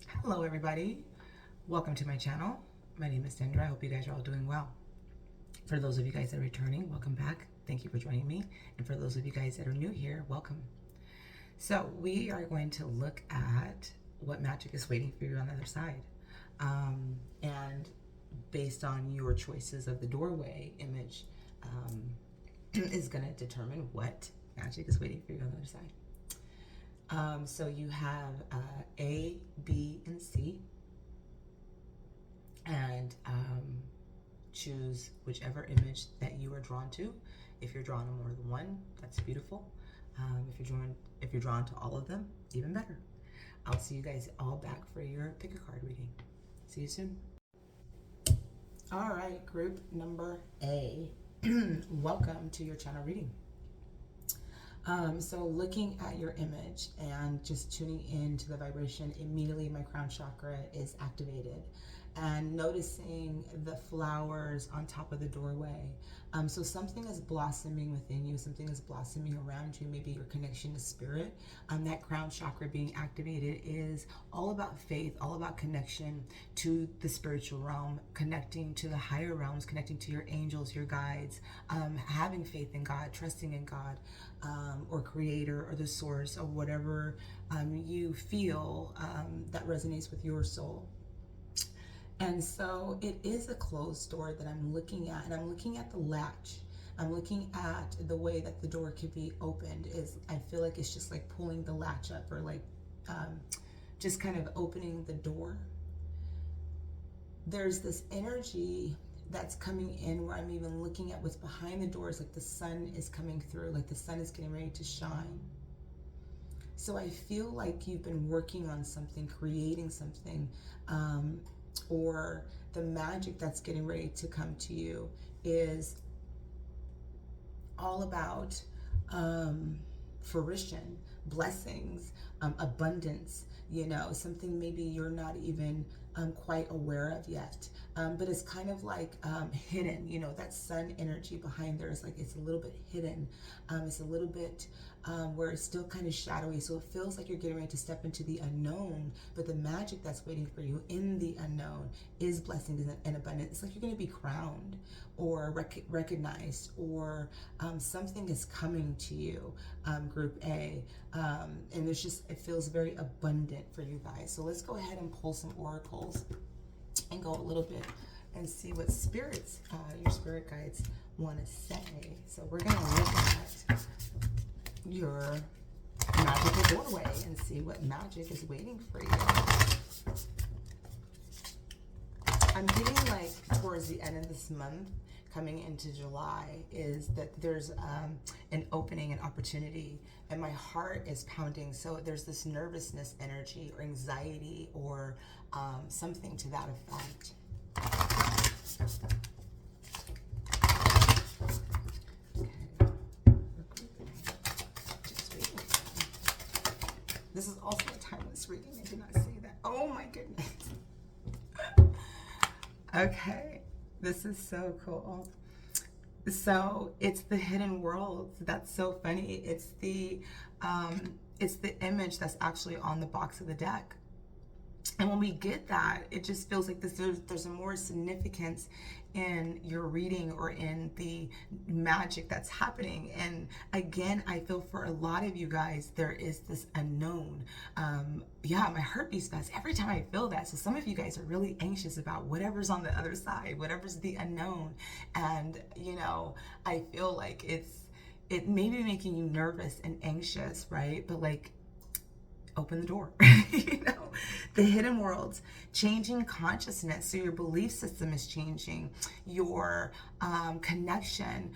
Hello everybody, welcome to my channel. My name is Dendra. I hope you guys are all doing well. For those of you guys that are returning, welcome back. Thank you for joining me. And for those of you guys that are new here, welcome. So we are going to look at what magic is waiting for you on the other side. And based on your choices of the doorway image is going to determine what magic is waiting for you on the other side. So you have A, B, and C, and choose whichever image that you are drawn to. If you're drawn to more than one, that's beautiful. If you're drawn to all of them, even better. I'll see you guys all back for your pick a card reading. See you soon. All right, group number A. Welcome to your channel reading. So looking at your image and just tuning into the vibration, immediately my crown chakra is activated, and noticing the flowers on top of the doorway. So something is blossoming within you, something is blossoming around you, maybe your connection to spirit. That crown chakra being activated is all about faith, all about connection to the spiritual realm, connecting to the higher realms, connecting to your angels, your guides, having faith in God, trusting in God, or creator or the source, or whatever you feel that resonates with your soul. And so it is a closed door that I'm looking at, and I'm looking at the latch. I'm looking at the way that the door could be opened. I feel like it's just like pulling the latch up, or like just kind of opening the door. There's this energy that's coming in where I'm even looking at what's behind the doors, like the sun is coming through, like the sun is getting ready to shine. So I feel like you've been working on something, creating something, or the magic that's getting ready to come to you is all about fruition, blessings, abundance, something maybe you're not even quite aware of yet, but it's kind of like hidden. That sun energy behind there is like, it's a little bit hidden. It's a little bit where it's still kind of shadowy, so it feels like you're getting ready to step into the unknown, but the magic that's waiting for you in the unknown is blessings and abundance. It's like you're going to be crowned or recognized, or something is coming to you, group A, and it feels very abundant for you guys. So let's go ahead and pull some oracles and go a little bit and see what spirits, your spirit guides, want to say. So we're going to look at your magical doorway and see what magic is waiting for you. I'm getting like towards the end of this month, coming into July, is that there's an opening, an opportunity, and my heart is pounding. So there's this nervousness energy or anxiety or something to that effect. This is also a timeless reading. I did not say that. Oh my goodness. Okay, this is so cool. So it's the hidden worlds. That's so funny. It's the image that's actually on the box of the deck. And when we get that, it just feels like there's a more significance in your reading or in the magic that's happening. And again, I feel for a lot of you guys, there is this unknown. Yeah, my heart beats fast every time I feel that. So some of you guys are really anxious about whatever's on the other side, whatever's the unknown. And, I feel like it may be making you nervous and anxious, right? But like, open the door. The hidden worlds, changing consciousness. So your belief system is changing, your connection,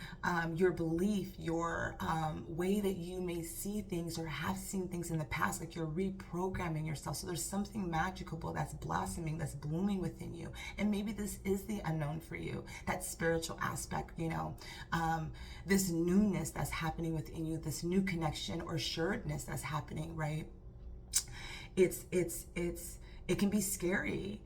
your belief, your way that you may see things or have seen things in the past, like you're reprogramming yourself. So there's something magical that's blossoming, that's blooming within you. And maybe this is the unknown for you, that spiritual aspect, this newness that's happening within you, this new connection or assuredness that's happening, right? It can be scary.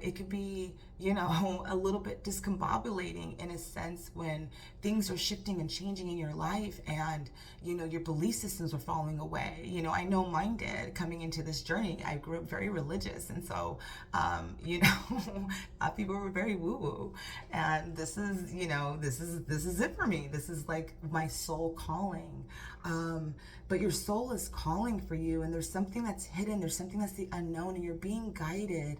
It could be, a little bit discombobulating in a sense when things are shifting and changing in your life, and your belief systems are falling away. I know mine did coming into this journey. I grew up very religious, and so people were very woo-woo, and this is it for me. This is like my soul calling. But your soul is calling for you, and there's something that's hidden, there's something that's the unknown, and you're being guided.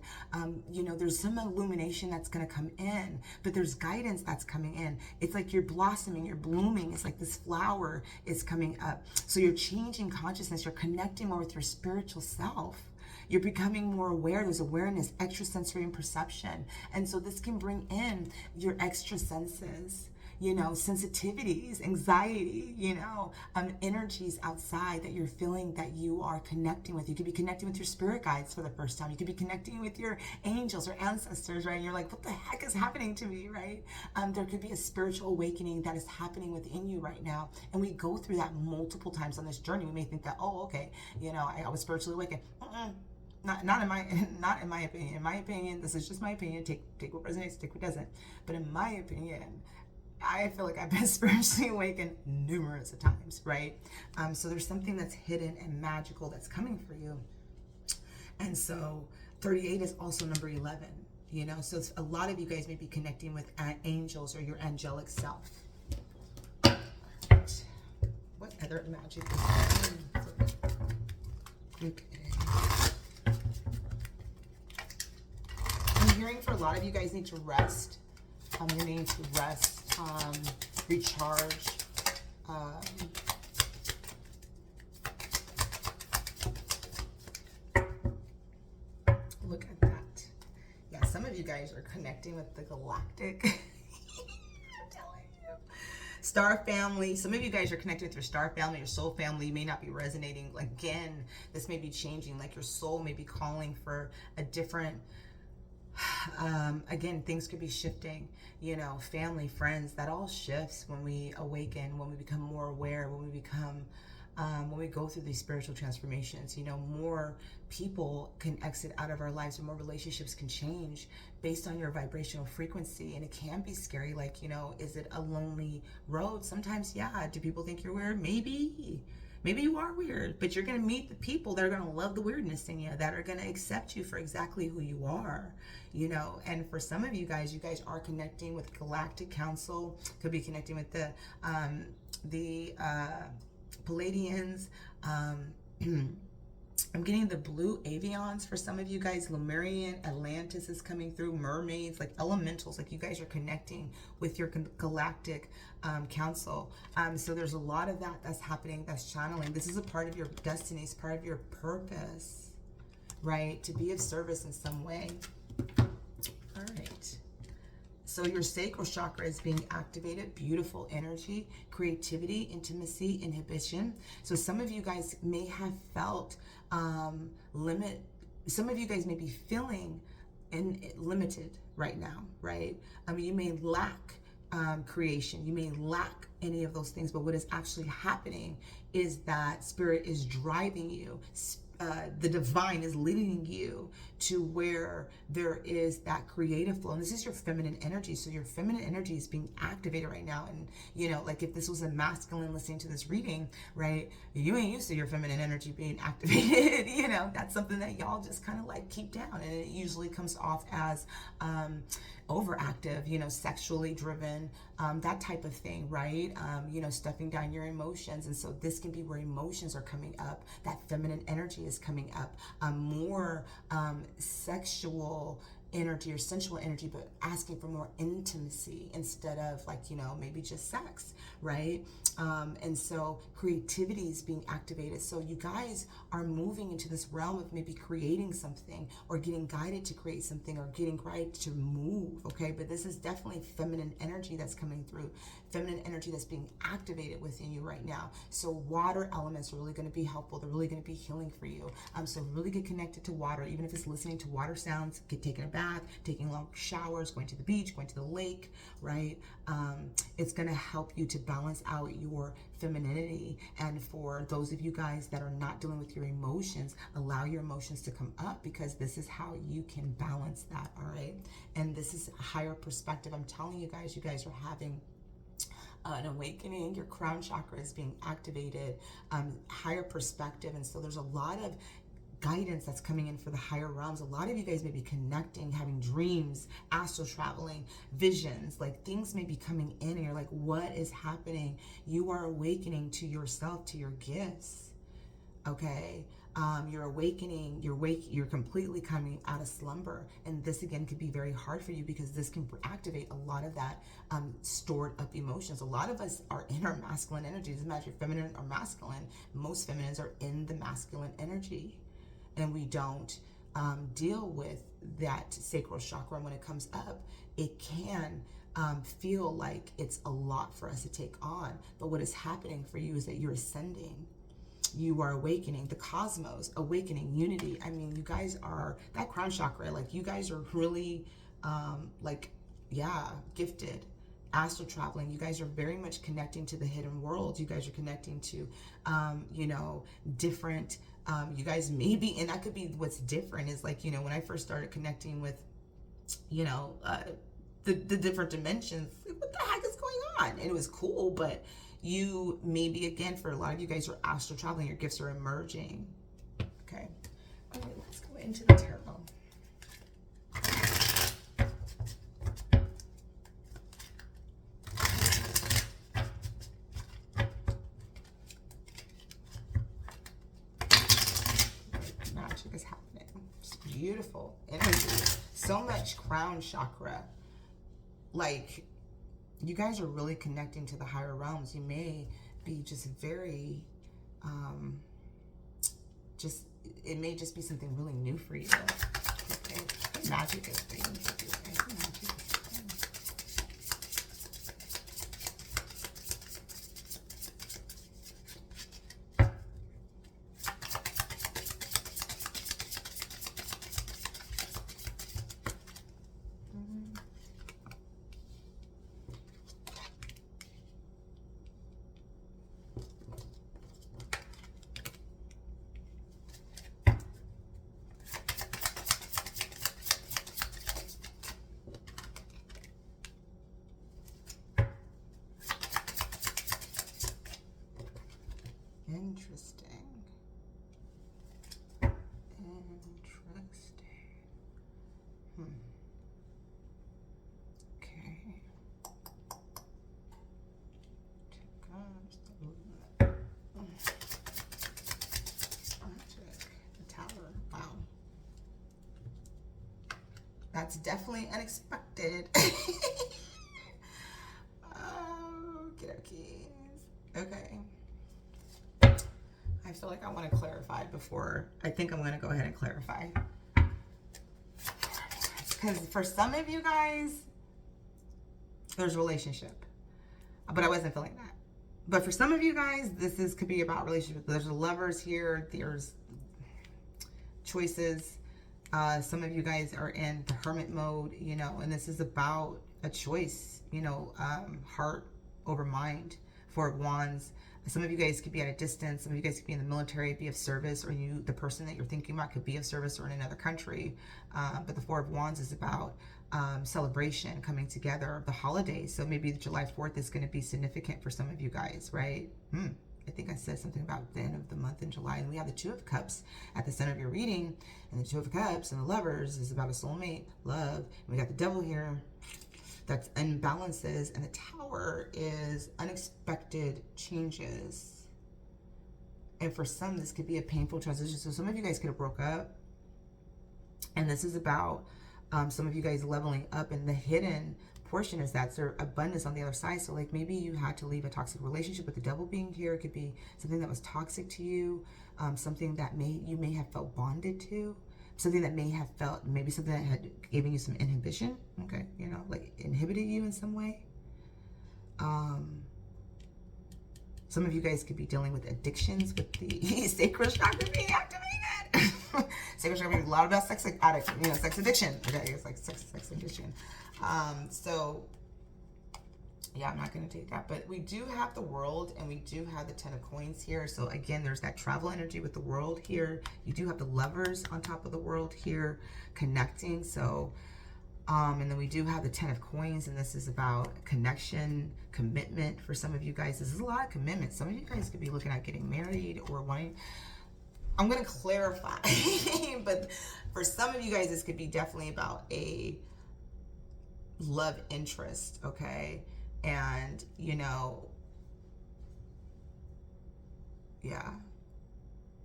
There's some illumination that's going to come in, but there's guidance that's coming in. It's like you're blossoming, you're blooming. It's like this flower is coming up. So you're changing consciousness, you're connecting more with your spiritual self. You're becoming more aware. There's awareness, extrasensory and perception. And so this can bring in your extra senses, sensitivities, anxiety, energies outside that you're feeling that you are connecting with. You could be connecting with your spirit guides for the first time. You could be connecting with your angels or ancestors, right? And you're like, what the heck is happening to me, right? There could be a spiritual awakening that is happening within you right now. And we go through that multiple times on this journey. We may think that, oh, okay, I was spiritually awakened. Not in my opinion. In my opinion, this is just my opinion. Take what resonates, take what doesn't. But in my opinion, I feel like I've been spiritually awakened numerous of times, right? So there's something that's hidden and magical that's coming for you. And so 38 is also number 11, so it's, a lot of you guys may be connecting with angels or your angelic self. What other magic is happening? Okay. I'm hearing for a lot of you guys need to rest. You need to rest. Recharge. Look at that. Yeah, some of you guys are connecting with the galactic. I'm telling you. Star family. Some of you guys are connected with your star family, your soul family. You may not be resonating. Again, this may be changing. Like your soul may be calling for a different again, things could be shifting, family, friends, that all shifts when we awaken, when we become more aware, when we go through these spiritual transformations. More people can exit out of our lives, and more relationships can change based on your vibrational frequency. And it can be scary. Is it a lonely road? Sometimes, yeah. Do people think you're weird? Maybe you are weird, but you're going to meet the people that are going to love the weirdness in you, that are going to accept you for exactly who you are, and for some of you guys are connecting with Galactic Council, could be connecting with the Palladians. I'm getting the blue avians for some of you guys. Lemurian, Atlantis is coming through, mermaids, like elementals, like you guys are connecting with your galactic council. So there's a lot of that's happening, that's channeling. This is a part of your destiny, it's part of your purpose, right? To be of service in some way. All right. So your sacral chakra is being activated. Beautiful energy, creativity, intimacy, inhibition. So some of you guys may have felt some of you guys may be feeling limited right now, right? You may lack creation. You may lack any of those things, but what is actually happening is that spirit is driving you. The divine is leading you to where there is that creative flow. And this is your feminine energy. So your feminine energy is being activated right now. And, like if this was a masculine listening to this reading, right, you ain't used to your feminine energy being activated. That's something that y'all just kind of like keep down. And it usually comes off as overactive, sexually driven, that type of thing, right? Stuffing down your emotions. And so this can be where emotions are coming up. That feminine energy is coming up. More sexual energy or sensual energy, but asking for more intimacy instead of maybe just sex, right? And so creativity is being activated. So you guys are moving into this realm of maybe creating something or getting guided to create something or getting guided to move, okay? But this is definitely feminine energy that's coming through, feminine energy that's being activated within you right now. So water elements are really going to be helpful. They're really going to be healing for you. So really get connected to water, even if it's listening to water sounds, taking a bath, bath, taking long showers, going to the beach, going to the lake, right? It's going to help you to balance out your femininity. And for those of you guys that are not dealing with your emotions, allow your emotions to come up, because this is how you can balance that, all right? And this is a higher perspective. I'm telling you guys are having an awakening. Your crown chakra is being activated, higher perspective. And so there's a lot of guidance that's coming in for the higher realms. A lot of you guys may be connecting, having dreams, astral traveling, visions, like things may be coming in and you're like, what is happening? You are awakening to yourself, to your gifts, okay? You're awakening, you're completely coming out of slumber. And this again could be very hard for you, because this can activate a lot of that stored up emotions. A lot of us are in our masculine energy. It doesn't matter if you're feminine or masculine. Most feminines are in the masculine energy. And we don't deal with that sacral chakra. And when it comes up, it can feel like it's a lot for us to take on. But what is happening for you is that you're ascending. You are awakening, the cosmos, awakening, unity. I mean, you guys are, that crown chakra, like you guys are really gifted. Astral traveling, you guys are very much connecting to the hidden world. You guys are connecting to, different, you guys maybe, and that could be what's different is like, when I first started connecting with, the different dimensions, what the heck is going on? And it was cool, but you maybe, again, for a lot of you guys are astral traveling, your gifts are emerging. Okay. All right, let's go into the tarot. Magic is happening. It's beautiful energy. So much crown chakra. Like, you guys are really connecting to the higher realms. You may be just very, it may just be something really new for you. Okay. Magic is being interesting. Okay. The Tower. Wow. That's definitely unexpected. Okay. I feel like I want to clarify before. I think I'm going to go ahead and clarify. Because for some of you guys, there's a relationship. But I wasn't feeling that. But for some of you guys, could be about relationship. There's lovers here. There's choices. Some of you guys are in the hermit mode, and this is about a choice, heart over mind. Four of Wands. Some of you guys could be at a distance. Some of you guys could be in the military, be of service, or the person that you're thinking about could be of service or in another country. But the Four of Wands is about celebration, coming together, the holidays. So maybe July 4th is going to be significant for some of you guys, right? I think I said something about the end of the month in July. And we have the Two of Cups at the center of your reading. And the Two of Cups and the Lovers is about a soulmate, love. And we got the Devil here. That's imbalances, and the Tower is unexpected changes. And for some, this could be a painful transition. So some of you guys could have broke up, and this is about some of you guys leveling up, and the hidden portion is that there's abundance on the other side. So like maybe you had to leave a toxic relationship with the Devil being here. It could be something that was toxic to you, something that you may have felt bonded to. Something that may have felt, maybe something that had given you some inhibition, okay, like inhibited you in some way. Some of you guys could be dealing with addictions with the sacral chakra being activated. Sacred chakra is a lot about sex addict, sex addiction. Okay, it's like sex addiction. So yeah, I'm not going to take that. But we do have the world, and we do have the 10 of coins here. So again, there's that travel energy with the world here. You do have the lovers on top of the world here connecting. So, and then we do have the 10 of coins, and this is about connection, commitment for some of you guys. This is a lot of commitment. Some of you guys could be looking at getting married or wanting... I'm going to clarify. But for some of you guys, this could be definitely about a love interest, okay? And, yeah,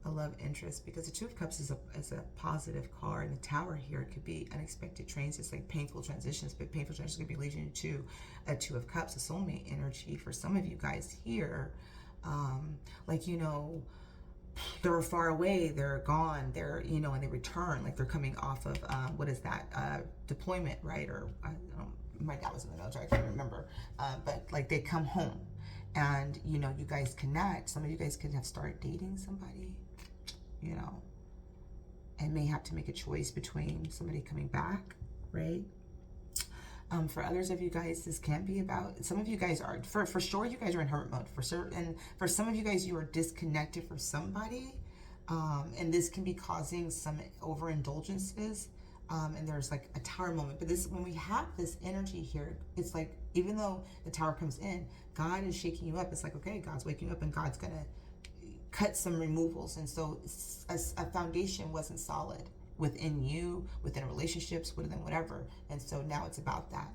a love interest, because the Two of Cups is a positive card, and the Tower here, it could be unexpected transits, like painful transitions, but painful transitions could be leading to a Two of Cups, a soulmate energy for some of you guys here. They're far away, they're gone, they're, and they return, like they're coming off of, what is that, deployment, right? Or, my dad was in the military, I can't remember, but like they come home, and, you guys connect. Some of you guys could have started dating somebody, and may have to make a choice between somebody coming back, right? For others of you guys, this can be about, some of you guys are, for sure, you guys are in hermit mode, for certain, and for some of you guys, you are disconnected from somebody, and this can be causing some overindulgences, and there's like a Tower moment. But this, when we have this energy here, it's like, even though the Tower comes in, God is shaking you up. It's like, okay, God's waking you up, and God's gonna cut some removals. And so a foundation wasn't solid within you, within relationships, within whatever. And so now it's about that.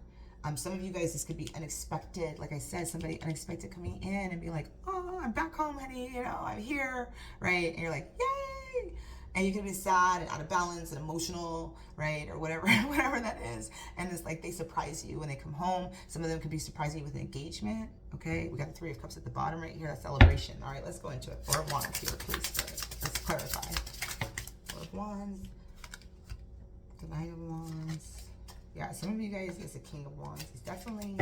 Some of you guys, this could be unexpected. Like I said, somebody unexpected coming in and be like, oh, I'm back home, honey, I'm here, right? And you're like, yay! And you can be sad and out of balance and emotional, right? Or whatever that is. And it's like they surprise you when they come home. Some of them could be surprising you with an engagement, okay? We got the Three of Cups at the bottom right here, that's celebration. All right, let's go into it. Four of Wands here, please, Spirit. Let's clarify. Four of Wands. The Nine of Wands. Yeah, some of you guys, it's a King of Wands. It's definitely,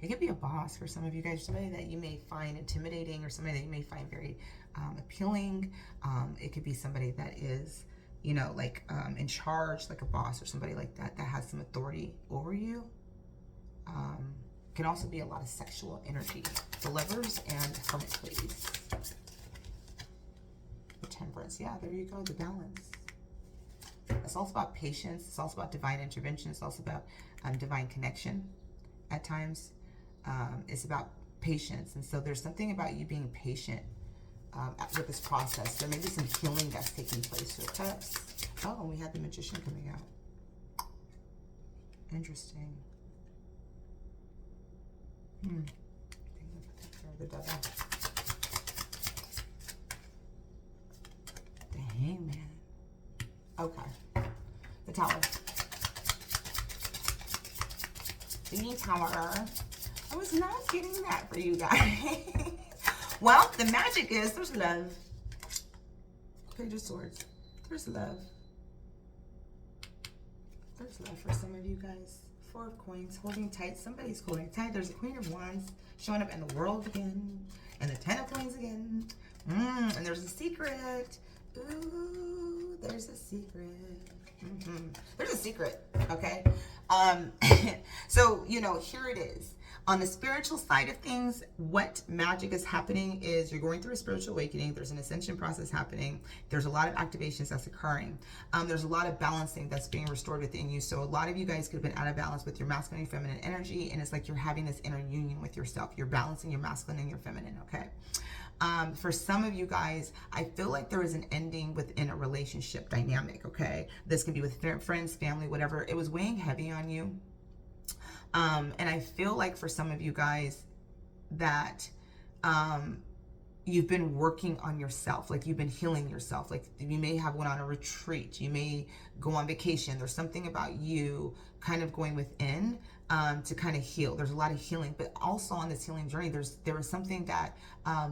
it could be a boss for some of you guys, somebody that you may find intimidating, or somebody that you may find very appealing. It could be somebody that is, in charge, like a boss or somebody like that, that has some authority over you. Can also be a lot of sexual energy. The Lovers and Hermit, please. The Temperance. Yeah, there you go, the balance. It's also about patience. It's also about divine intervention. It's also about divine connection at times. It's about patience. And so there's something about you being patient with this process. There may be some healing that's taking place with Cups. Oh, we had the Magician coming out. Interesting. The Devil. The Hangman. Okay. The Tower. The Tower. I was not getting that for you guys. Well, the magic is there's love. Page of Swords. There's love. There's love for some of you guys. Four of Coins. Holding tight. Somebody's holding tight. There's a Queen of Wands showing up in the World again. And the 10 of Coins again. And there's a secret. Ooh, there's a secret. There's a secret, okay? So, here it is. On the spiritual side of things, what magic is happening is you're going through a spiritual awakening. There's an ascension process happening. There's a lot of activations that's occurring. There's a lot of balancing that's being restored within you. So a lot of you guys could have been out of balance with your masculine and feminine energy, and it's like you're having this inner union with yourself. You're balancing your masculine and your feminine, okay? For some of you guys, I feel like there is an ending within a relationship dynamic, okay? This can be with friends, family, whatever. It was weighing heavy on you. And I feel like for some of you guys that you've been working on yourself, like you've been healing yourself. Like you may have went on a retreat, you may go on vacation. There's something about you kind of going within to kind of heal. There's a lot of healing, but also on this healing journey, there was something that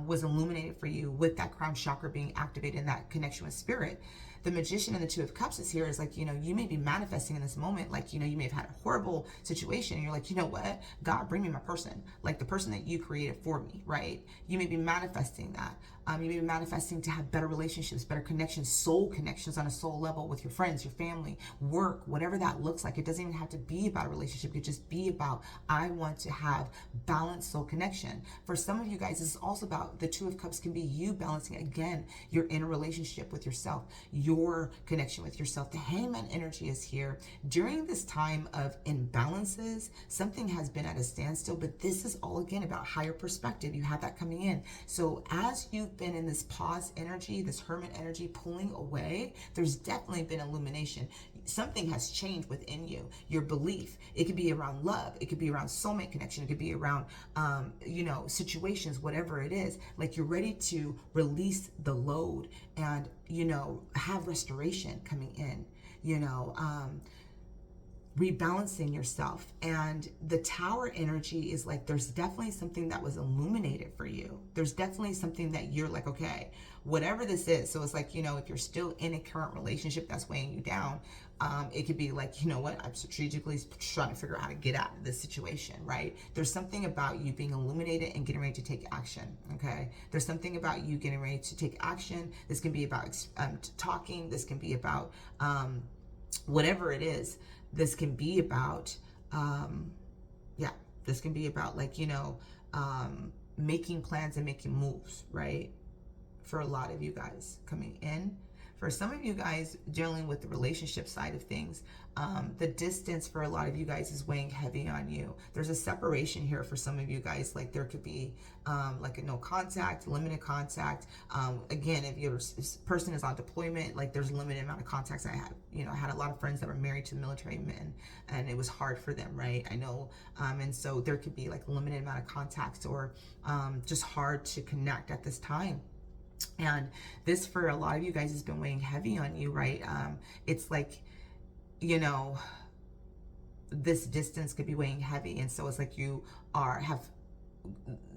was illuminated for you with that crown chakra being activated in that connection with spirit. the Magician and the Two of Cups is here is like, you know, you may be manifesting in this moment, like, you know, you may have had a horrible situation and you're like, you know what, God, bring me my person, like the person that you created for me, right? You may be manifesting that. You may be manifesting to have better relationships, better connections, soul connections on a soul level with your friends, your family, work, whatever that looks like. It doesn't even have to be about a relationship. It could just be about, I want to have balanced soul connection. For some of you guys, this is also about, the Two of Cups can be you balancing, again, your inner relationship with yourself, your connection with yourself. The Hangman energy is here. During this time of imbalances, something has been at a standstill, but this is all, again, about higher perspective. You have that coming in. So as you've been in this pause energy, this hermit energy pulling away, there's definitely been illumination. Something has changed within you, your belief. It could be around love. It could be around soulmate connection. It could be around, you know, situations, whatever it is. Like you're ready to release the load and, you know, have restoration coming in, you know, rebalancing yourself. And the Tower energy is like, there's definitely something that was illuminated for you. There's definitely something that you're like, okay, whatever this is. So it's like, you know, if you're still in a current relationship that's weighing you down, it could be like, you know what, I'm strategically trying to figure out how to get out of this situation, right? There's something about you being illuminated and getting ready to take action, okay? There's something about you getting ready to take action. This can be about talking. This can be about whatever it is. This can be about, this can be about, like, you know, making plans and making moves, right? For a lot of you guys coming in. For some of you guys dealing with the relationship side of things, the distance for a lot of you guys is weighing heavy on you. There's a separation here for some of you guys. Like there could be like a no contact, limited contact. Again, if your person is on deployment, like there's a limited amount of contacts. I have, you know, I had a lot of friends that were married to military men and it was hard for them, right? I know. And so there could be like a limited amount of contacts or just hard to connect at this time. And this, for a lot of you guys, has been weighing heavy on you, right? It's like, you know, this distance could be weighing heavy. And so it's like you have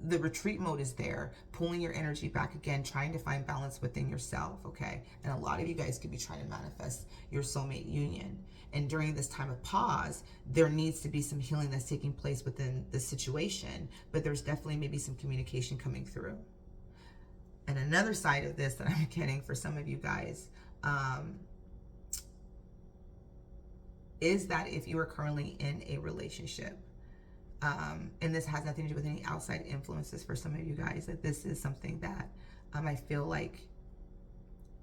the retreat mode is there, pulling your energy back again, trying to find balance within yourself, okay? And a lot of you guys could be trying to manifest your soulmate union. And during this time of pause, there needs to be some healing that's taking place within the situation, but there's definitely maybe some communication coming through. And another side of this that I'm getting for some of you guys is that if you are currently in a relationship, and this has nothing to do with any outside influences for some of you guys, that this is something that I feel like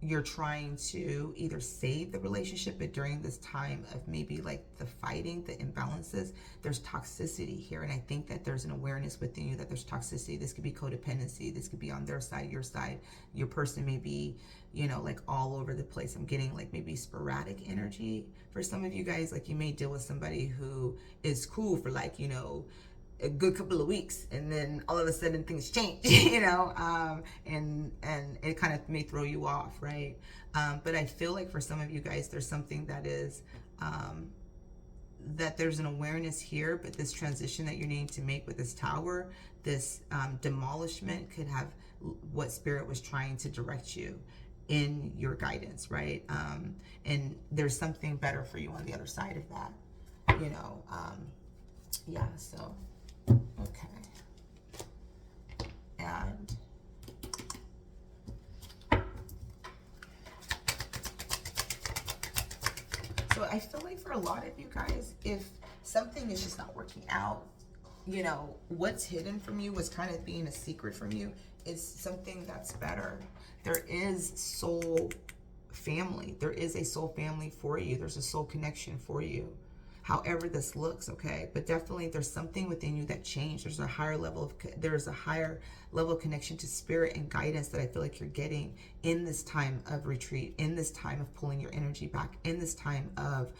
you're trying to either save the relationship, but during this time of maybe like the fighting, the imbalances, there's toxicity here. And I think that there's an awareness within you that there's toxicity. This could be codependency. This could be on their side, your side. Your person may be, you know, like all over the place. I'm getting like maybe sporadic energy for some of you guys. Like you may deal with somebody who is cool for like, you know, a good couple of weeks, and then all of a sudden things change, you know, and it kind of may throw you off, right? But I feel like for some of you guys, there's something that is, that there's an awareness here, but this transition that you're needing to make with this tower, this demolishment could have what spirit was trying to direct you in your guidance, right? And there's something better for you on the other side of that, you know, yeah, so. Okay. And so I feel like for a lot of you guys, if something is just not working out, you know, what's hidden from you, what's kind of being a secret from you, is something that's better. There is soul family. There is a soul family for you. There's a soul connection for you. However this looks, okay? But definitely there's something within you that changed. There's a higher level of connection to spirit and guidance that I feel like you're getting in this time of retreat, in this time of pulling your energy back, in this time of,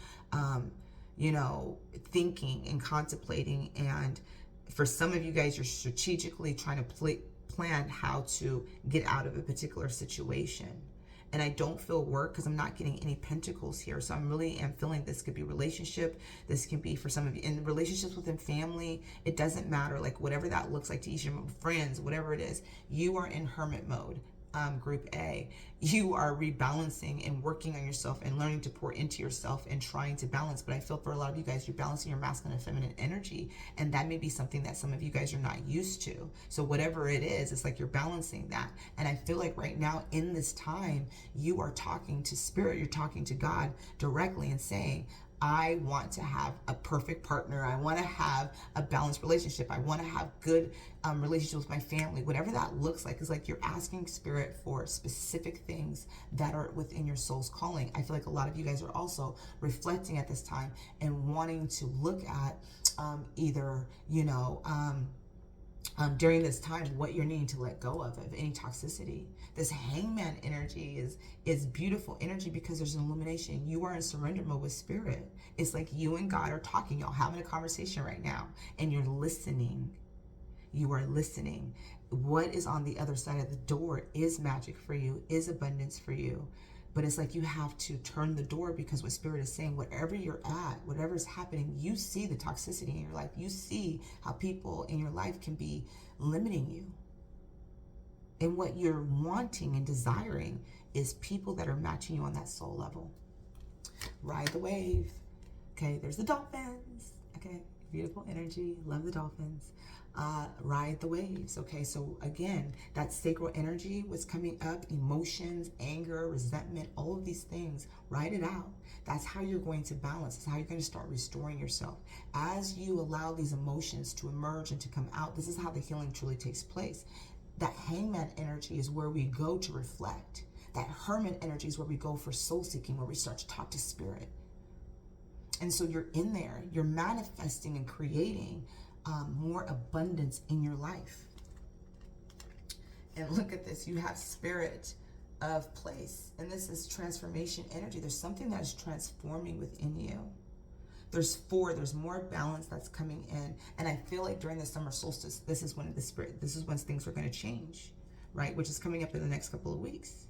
you know, thinking and contemplating. And for some of you guys, you're strategically trying to plan how to get out of a particular situation. And I don't feel work because I'm not getting any pentacles here. So I'm really am feeling this could be relationship. This can be for some of you in relationships within family. It doesn't matter, like whatever that looks like to each of your friends, whatever it is, you are in hermit mode. group A, you are rebalancing and working on yourself and learning to pour into yourself and trying to balance. But I feel for a lot of you guys, you're balancing your masculine and feminine energy, and that may be something that some of you guys are not used to. So whatever it is, it's like you're balancing that. And I feel like right now in this time, you are talking to spirit, you're talking to God directly and saying, I want to have a perfect partner. I want to have a balanced relationship. I want to have good relationships with my family. Whatever that looks like is like you're asking spirit for specific things that are within your soul's calling. I feel like a lot of you guys are also reflecting at this time and wanting to look at either, during this time, what you're needing to let go of any toxicity. This hangman energy is beautiful energy because there's an illumination. You are in surrender mode with spirit. It's like you and God are talking, y'all having a conversation right now, and you're listening. You are listening. What is on the other side of the door is magic for you, is abundance for you. But it's like you have to turn the door, because what spirit is saying, whatever you're at, whatever's happening, you see the toxicity in your life. You see how people in your life can be limiting you. And what you're wanting and desiring is people that are matching you on that soul level. Ride the wave. Okay, there's the dolphins. Okay, beautiful energy. Love the dolphins. Ride the waves. Okay, so again, that sacral energy was coming up, emotions, anger, resentment, all of these things. Ride it out. That's how you're going to balance. That's how you're going to start restoring yourself. As you allow these emotions to emerge and to come out, this is how the healing truly takes place. That hangman energy is where we go to reflect. That hermit energy is where we go for soul seeking, where we start to talk to spirit. And so you're in there, you're manifesting and creating more abundance in your life. And look at this, you have spirit of place, and this is transformation energy. There's something that is transforming within you. There's more balance that's coming in. And I feel like during the summer solstice, this is when things are going to change, right? Which is coming up in the next couple of weeks.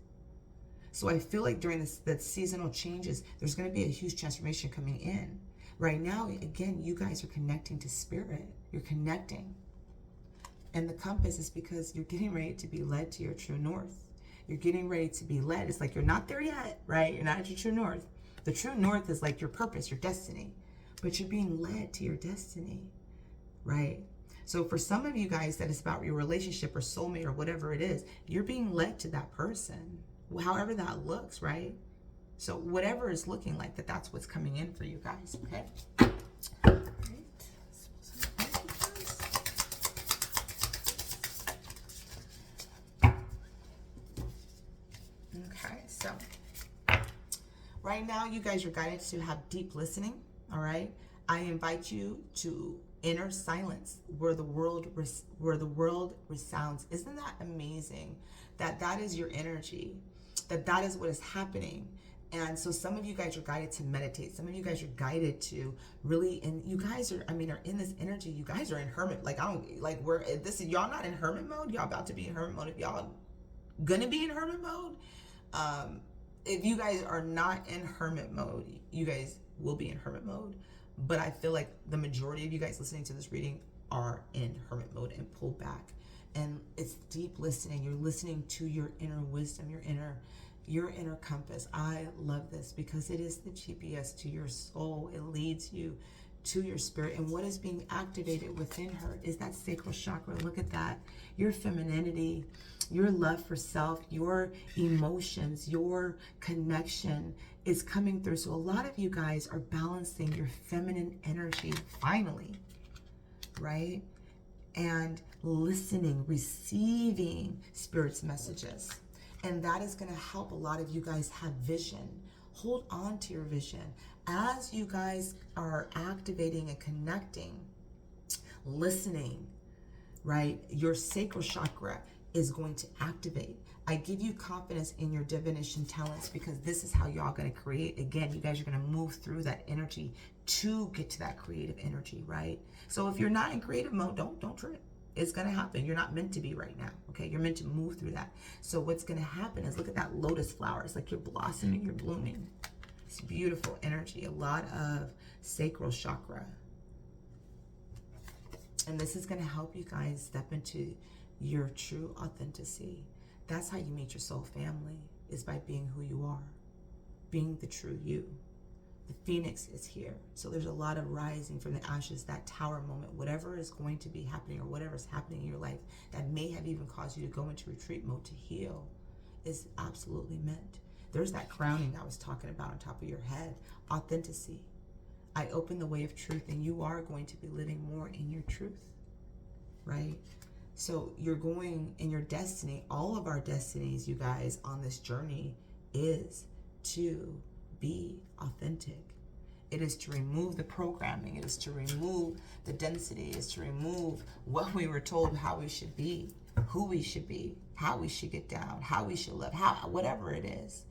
So I feel like during that seasonal changes, there's going to be a huge transformation coming in. Right now, again, you guys are connecting to spirit. You're connecting. And the compass is because you're getting ready to be led to your true north. You're getting ready to be led. It's like you're not there yet, right? You're not at your true north. The true north is like your purpose, your destiny. But you're being led to your destiny, right? So for some of you guys, that is about your relationship or soulmate or whatever it is, you're being led to that person, however that looks, right? So whatever is looking like that, that's what's coming in for you guys, okay? All right. Okay, so right now you guys are guided to have deep listening, all right? I invite you to inner silence where the world resounds. Isn't that amazing? That is your energy, that is what is happening. And so some of you guys are guided to meditate. Some of you guys are guided to really, and you guys are in this energy. You guys are in hermit. Y'all not in hermit mode. Y'all about to be in hermit mode. If y'all gonna be in hermit mode, if you guys are not in hermit mode, you guys will be in hermit mode. But I feel like the majority of you guys listening to this reading are in hermit mode and pulled back. And it's deep listening. You're listening to your inner wisdom, your inner compass. I love this because it is the GPS to your soul. It leads you to your spirit. And what is being activated within her is that sacral chakra. Look at that. Your femininity, your love for self, your emotions, your connection is coming through. So a lot of you guys are balancing your feminine energy finally, right? And listening, receiving spirit's messages. And that is going to help a lot of you guys have vision. Hold on to your vision. As you guys are activating and connecting, listening, right? Your sacral chakra is going to activate. I give you confidence in your divination talents because this is how y'all going to create. Again, you guys are going to move through that energy to get to that creative energy, right? So if you're not in creative mode, don't trip. It's going to happen. You're not meant to be right now, okay? You're meant to move through that. So what's going to happen is look at that lotus flower. It's like you're blossoming, you're blooming. It's beautiful energy, a lot of sacral chakra. And this is going to help you guys step into your true authenticity. That's how you meet your soul family, is by being who you are, being the true you. The phoenix is here. So there's a lot of rising from the ashes, that tower moment, whatever is going to be happening or whatever is happening in your life that may have even caused you to go into retreat mode to heal is absolutely meant. There's that crowning I was talking about on top of your head, authenticity. I open the way of truth, and you are going to be living more in your truth, right? So you're going in your destiny. All of our destinies, you guys, on this journey is to be authentic. It is to remove the programming. It is to remove the density. It is to remove what we were told how we should be, who we should be, how we should get down, how we should live, whatever it is.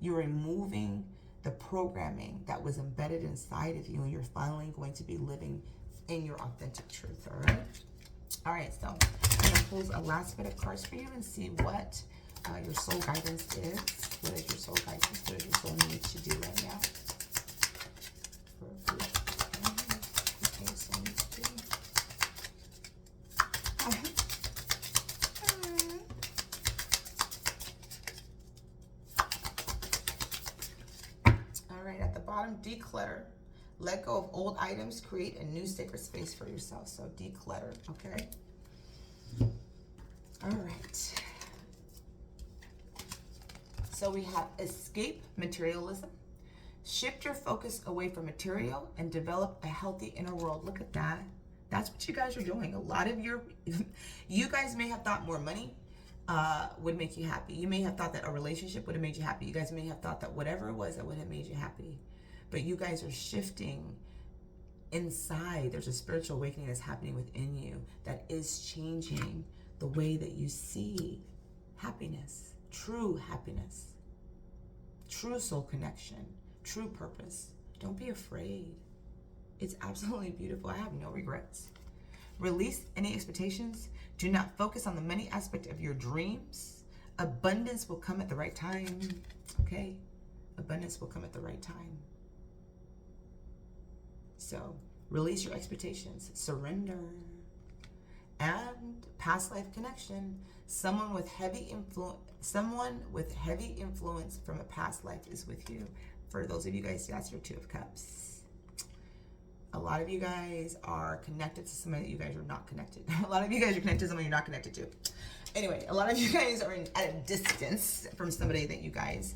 You're removing the programming that was embedded inside of you, and you're finally going to be living in your authentic truth, all right? All right, so I'm going to pull a last bit of cards for you and see what your soul guidance is. What is your soul guidance? What does your soul need to do right now? Okay, soul needs to do. All right, at the bottom, declutter. Let go of old items, create a new sacred space for yourself. So declutter, okay? All right. So we have escape materialism. Shift your focus away from material and develop a healthy inner world. Look at that. That's what you guys are doing. A lot of you guys may have thought more money would make you happy. You may have thought that a relationship would have made you happy. You guys may have thought that whatever it was that would have made you happy. But you guys are shifting inside. There's a spiritual awakening that's happening within you that is changing the way that you see happiness, true soul connection, true purpose. Don't be afraid. It's absolutely beautiful. I have no regrets. Release any expectations. Do not focus on the money aspect of your dreams. Abundance will come at the right time. Okay? Abundance will come at the right time. So, release your expectations. Surrender. And past life connection. Someone with heavy influence from a past life is with you. For those of you guys, that's your Two of Cups. A lot of you guys are connected to somebody that you guys are not connected. A lot of you guys are connected to somebody you're not connected to. Anyway, a lot of you guys are at a distance from somebody that you guys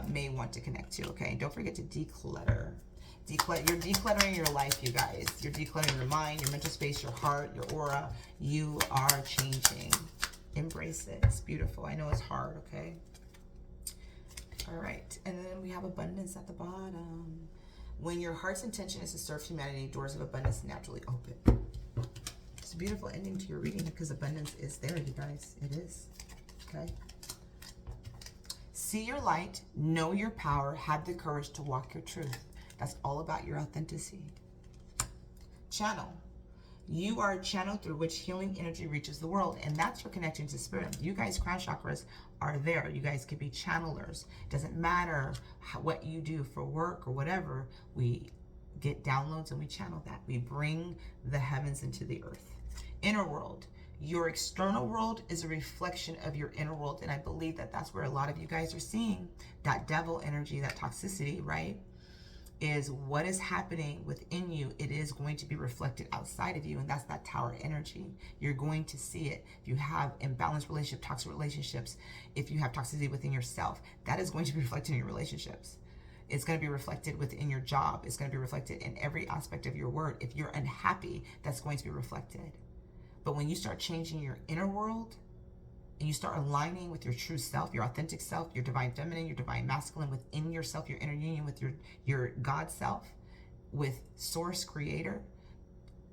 may want to connect to, okay? Don't forget to declutter. You're decluttering your life, you guys. You're decluttering your mind, your mental space, your heart, your aura. You are changing. Embrace it. It's beautiful. I know it's hard, okay? All right. And then we have abundance at the bottom. When your heart's intention is to serve humanity, doors of abundance naturally open. It's a beautiful ending to your reading because abundance is there, you guys. It is. Okay? See your light, know your power, have the courage to walk your truth. That's all about your authenticity. Channel. You are a channel through which healing energy reaches the world, and that's your connection to spirit. You guys, crown chakras are there. You guys could be channelers. Doesn't matter what you do for work or whatever. We get downloads and we channel that. We bring the heavens into the earth. Inner world. Your external world is a reflection of your inner world, and I believe that that's where a lot of you guys are seeing that devil energy, that toxicity, right? Is what is happening within you. It is going to be reflected outside of you, and that's that tower energy. You're going to see it. If you have imbalanced relationship, toxic relationships, if you have toxicity within yourself, that is going to be reflected in your relationships. It's going to be reflected within your job. It's going to be reflected in every aspect of your word. If you're unhappy, that's going to be reflected. But when you start changing your inner world, and you start aligning with your true self, your authentic self, your divine feminine, your divine masculine within yourself, your inner union with your God self, with source creator,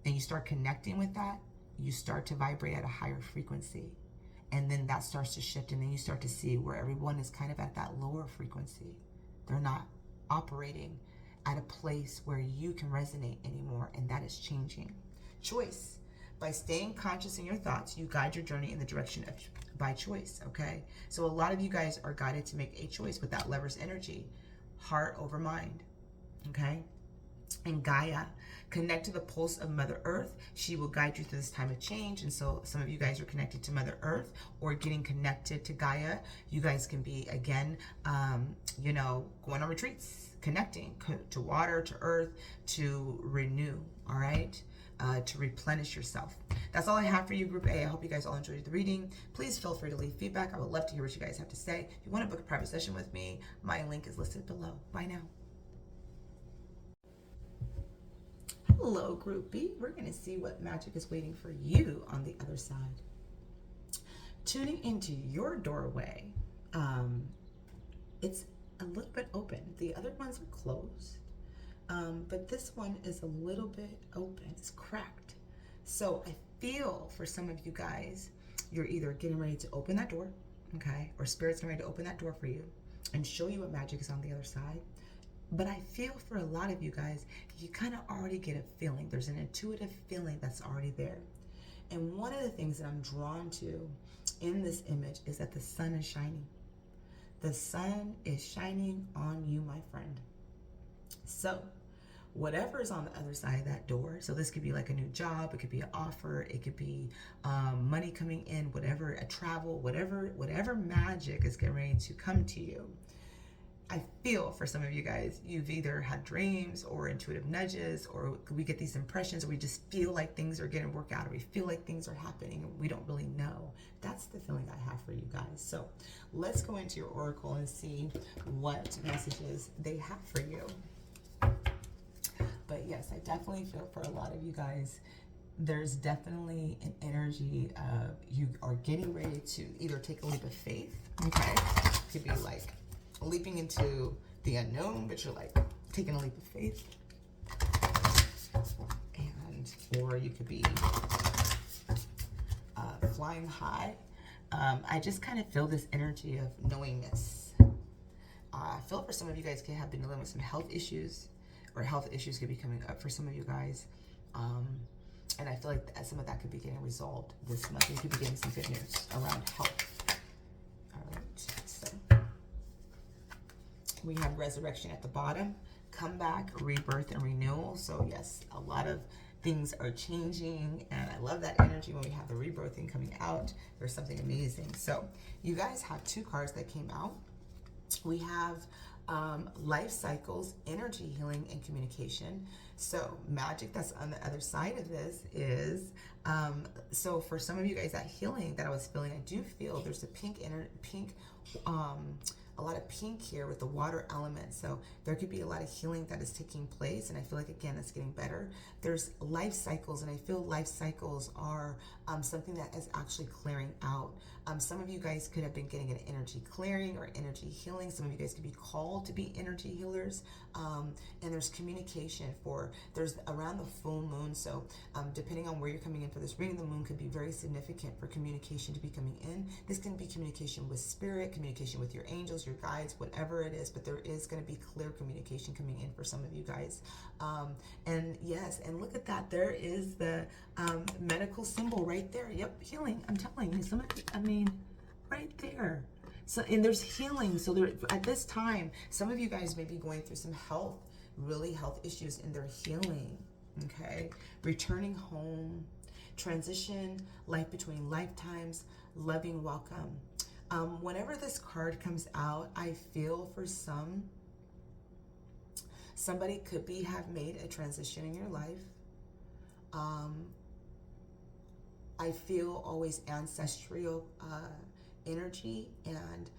and you start connecting with that, you start to vibrate at a higher frequency. And then that starts to shift, and then you start to see where everyone is kind of at that lower frequency. They're not operating at a place where you can resonate anymore, and that is changing. Choice. By staying conscious in your thoughts, you guide your journey in the direction of by choice, okay? So a lot of you guys are guided to make a choice with that lover's energy. Heart over mind, okay? and Gaia. Connect to the pulse of Mother Earth. She will guide you through this time of change. And so some of you guys are connected to Mother Earth or getting connected to Gaia. You guys can be, again, you know, going on retreats, connecting to water, to earth, to renew, all right? To replenish yourself. That's all I have for you, Group A. I hope you guys all enjoyed the reading. Please feel free to leave feedback. I would love to hear what you guys have to say. If you want to book a private session with me, my link is listed below. Bye now. Hello, Group B. We're going to see what magic is waiting for you on the other side. Tuning into your doorway. It's a little bit open. The other ones are closed. But this one is a little bit open. It's cracked. So I feel for some of you guys, you're either getting ready to open that door, okay? Or Spirit's getting ready to open that door for you and show you what magic is on the other side. But I feel for a lot of you guys, you kind of already get a feeling. There's an intuitive feeling that's already there. And one of the things that I'm drawn to in this image is that the sun is shining. The sun is shining on you, my friend. So whatever is on the other side of that door, so this could be like a new job, it could be an offer, it could be money coming in, whatever, a travel, whatever magic is getting ready to come to you. I feel for some of you guys, you've either had dreams or intuitive nudges, or we get these impressions, or we just feel like things are getting worked out, or we feel like things are happening and we don't really know. That's the feeling I have for you guys. So let's go into your oracle and see what messages they have for you. But yes, I definitely feel for a lot of you guys, there's definitely an energy of you are getting ready to either take a leap of faith, okay? It could be like leaping into the unknown, but you're like taking a leap of faith. And, or you could be flying high. I just kind of feel this energy of knowingness. I feel for some of you guys could have been dealing with some health issues, or health issues could be coming up for some of you guys. And I feel like some of that could be getting resolved this month. You could be getting some good news around health. All right, so we have resurrection at the bottom, comeback, rebirth, and renewal. So yes, a lot of things are changing, and I love that energy when we have the rebirthing coming out. There's something amazing. So you guys have two cards that came out. We have life cycles, energy healing, and communication. So magic that's on the other side of this is, so for some of you guys, that healing that I was feeling, I do feel there's a a lot of pink here with the water element. So there could be a lot of healing that is taking place, and I feel like, again, it's getting better. There's life cycles, and I feel life cycles are something that is actually clearing out. Some of you guys could have been getting an energy clearing or energy healing. Some of you guys could be called to be energy healers. And there's communication there's around the full moon. So depending on where you're coming in for this reading, the moon could be very significant for communication to be coming in. This can be communication with spirit, communication with your angels, your guides, whatever it is, but there is going to be clear communication coming in for some of you guys. And yes, and look at that. There is the medical symbol right there. Yep, healing. I'm telling you, some of you, I mean, right there. So, and there's healing. So there, at this time, some of you guys may be going through some health issues, and they're healing, okay? Returning home, transition, life between lifetimes, loving welcome. Whenever this card comes out, I feel for somebody could have made a transition in your life. I feel always ancestral energy and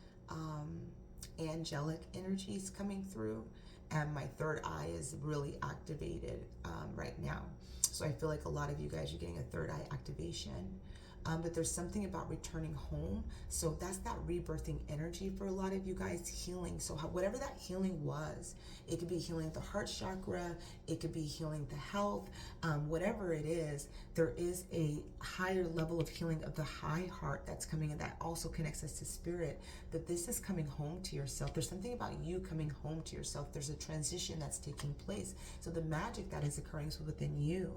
angelic energies coming through, and my third eye is really activated right now. So I feel like a lot of you guys are getting a third eye activation. But there's something about returning home. So that's that rebirthing energy for a lot of you guys, healing. So whatever that healing was, it could be healing the heart chakra, it could be healing the health, whatever it is, there is a higher level of healing of the high heart that's coming in that also connects us to spirit. But this is coming home to yourself. There's something about you coming home to yourself. There's a transition that's taking place. So the magic that is occurring is within you.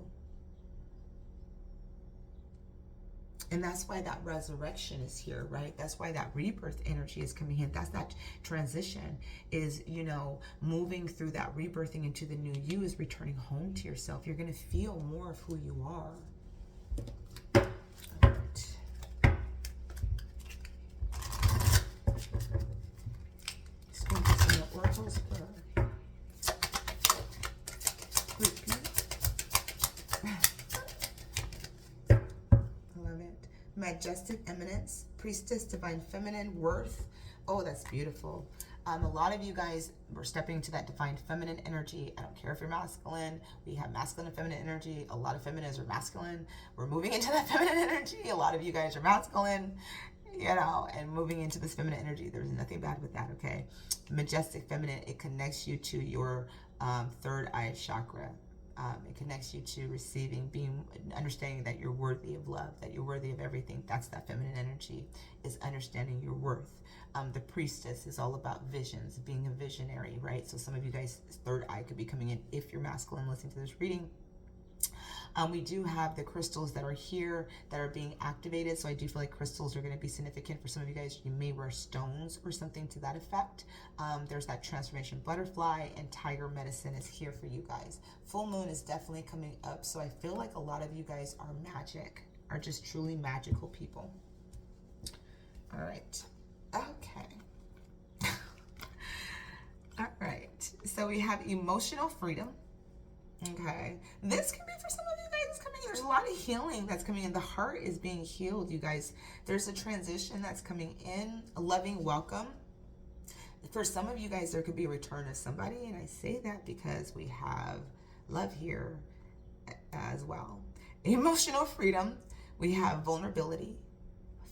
And that's why that resurrection is here, right? That's why that rebirth energy is coming in. That's that transition is, moving through that rebirthing into the new you is returning home to yourself. You're going to feel more of who you are. All right. Just going to get some more oracles for repeat. Love it. Majestic eminence, priestess, divine feminine, worth. Oh, that's beautiful. A lot of you guys were stepping into that divine feminine energy. I don't care if you're masculine. We have masculine and feminine energy. A lot of feminines are masculine. We're moving into that feminine energy. A lot of you guys are masculine, and moving into this feminine energy. There's nothing bad with that, okay? Majestic feminine, it connects you to your third eye chakra. It connects you to receiving, understanding that you're worthy of love, that you're worthy of everything. That's that feminine energy, is understanding your worth. The priestess is all about visions, being a visionary, right? So some of you guys, third eye could be coming in if you're masculine listening to this reading. We do have the crystals that are here that are being activated. So I do feel like crystals are going to be significant for some of you guys. You may wear stones or something to that effect. There's that transformation butterfly, and tiger medicine is here for you guys. Full moon is definitely coming up. So I feel like a lot of you guys are are just truly magical people. All right. Okay. All right. So we have emotional freedom. Okay, this can be for some of you guys. It's coming in. There's a lot of healing that's coming in. The heart is being healed, you guys. There's a transition that's coming in. A loving welcome. For some of you guys, there could be a return of somebody, and I say that because we have love here as well. Emotional freedom. We have vulnerability,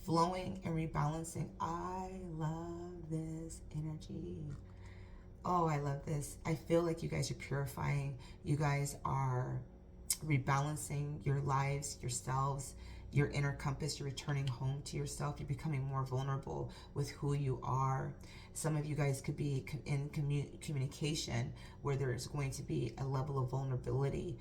flowing and rebalancing. I love this energy. Oh, I love this. I feel like you guys are purifying. You guys are rebalancing your lives, yourselves, your inner compass. You're returning home to yourself. You're becoming more vulnerable with who you are. Some of you guys could be in communication where there's going to be a level of vulnerability,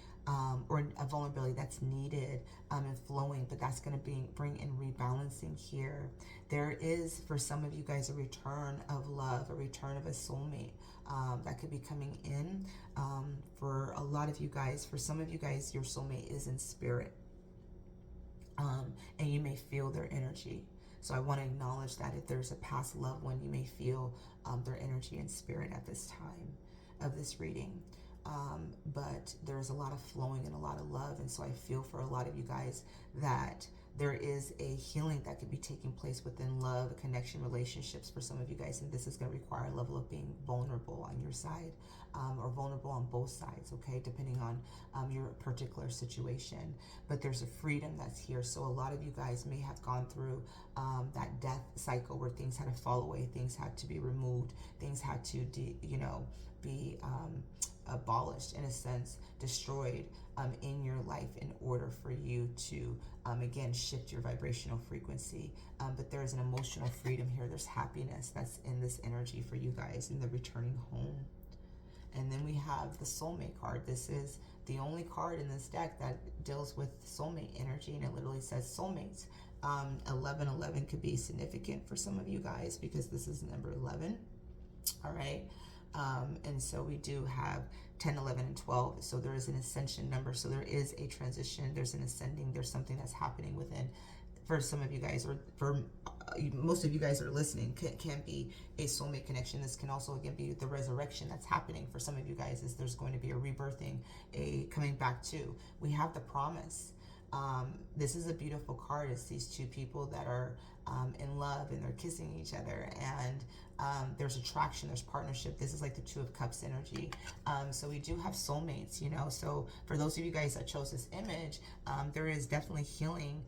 or a vulnerability that's needed and flowing, but that's going to bring in rebalancing here. There is, for some of you guys, a return of love, a return of a soulmate. That could be coming in for a lot of you guys. For some of you guys, your soulmate is in spirit, and you may feel their energy. So I want to acknowledge that if there's a past loved one, you may feel their energy and spirit at this time of this reading. But there's a lot of flowing and a lot of love, and so I feel for a lot of you guys that there is a healing that could be taking place within love, connection, relationships for some of you guys, and this is going to require a level of being vulnerable on your side, or vulnerable on both sides, okay, depending on your particular situation. But there's a freedom that's here. So a lot of you guys may have gone through that death cycle where things had to fall away, things had to be removed, things had to be abolished, in a sense, destroyed in your life in order for you to again shift your vibrational frequency. But there is an emotional freedom here. There's happiness that's in this energy for you guys in the returning home. And then we have the soulmate card. This is the only card in this deck that deals with soulmate energy, and it literally says soulmates. 1111 could be significant for some of you guys because this is number 11. All right. And so we do have 10, 11, and 12. So there is an ascension number. So there is a transition. There's an ascending. There's something that's happening within. For some of you guys, or for most of you guys that are listening, can be a soulmate connection. This can also, again, be the resurrection that's happening for some of you guys. Is there's going to be a rebirthing, a coming back to. We have the promise. This is a beautiful card. It's these two people that are in love, and they're kissing each other, and there's attraction, there's partnership. This is like the Two of Cups energy. So we do have soulmates, so for those of you guys that chose this image, there is definitely healing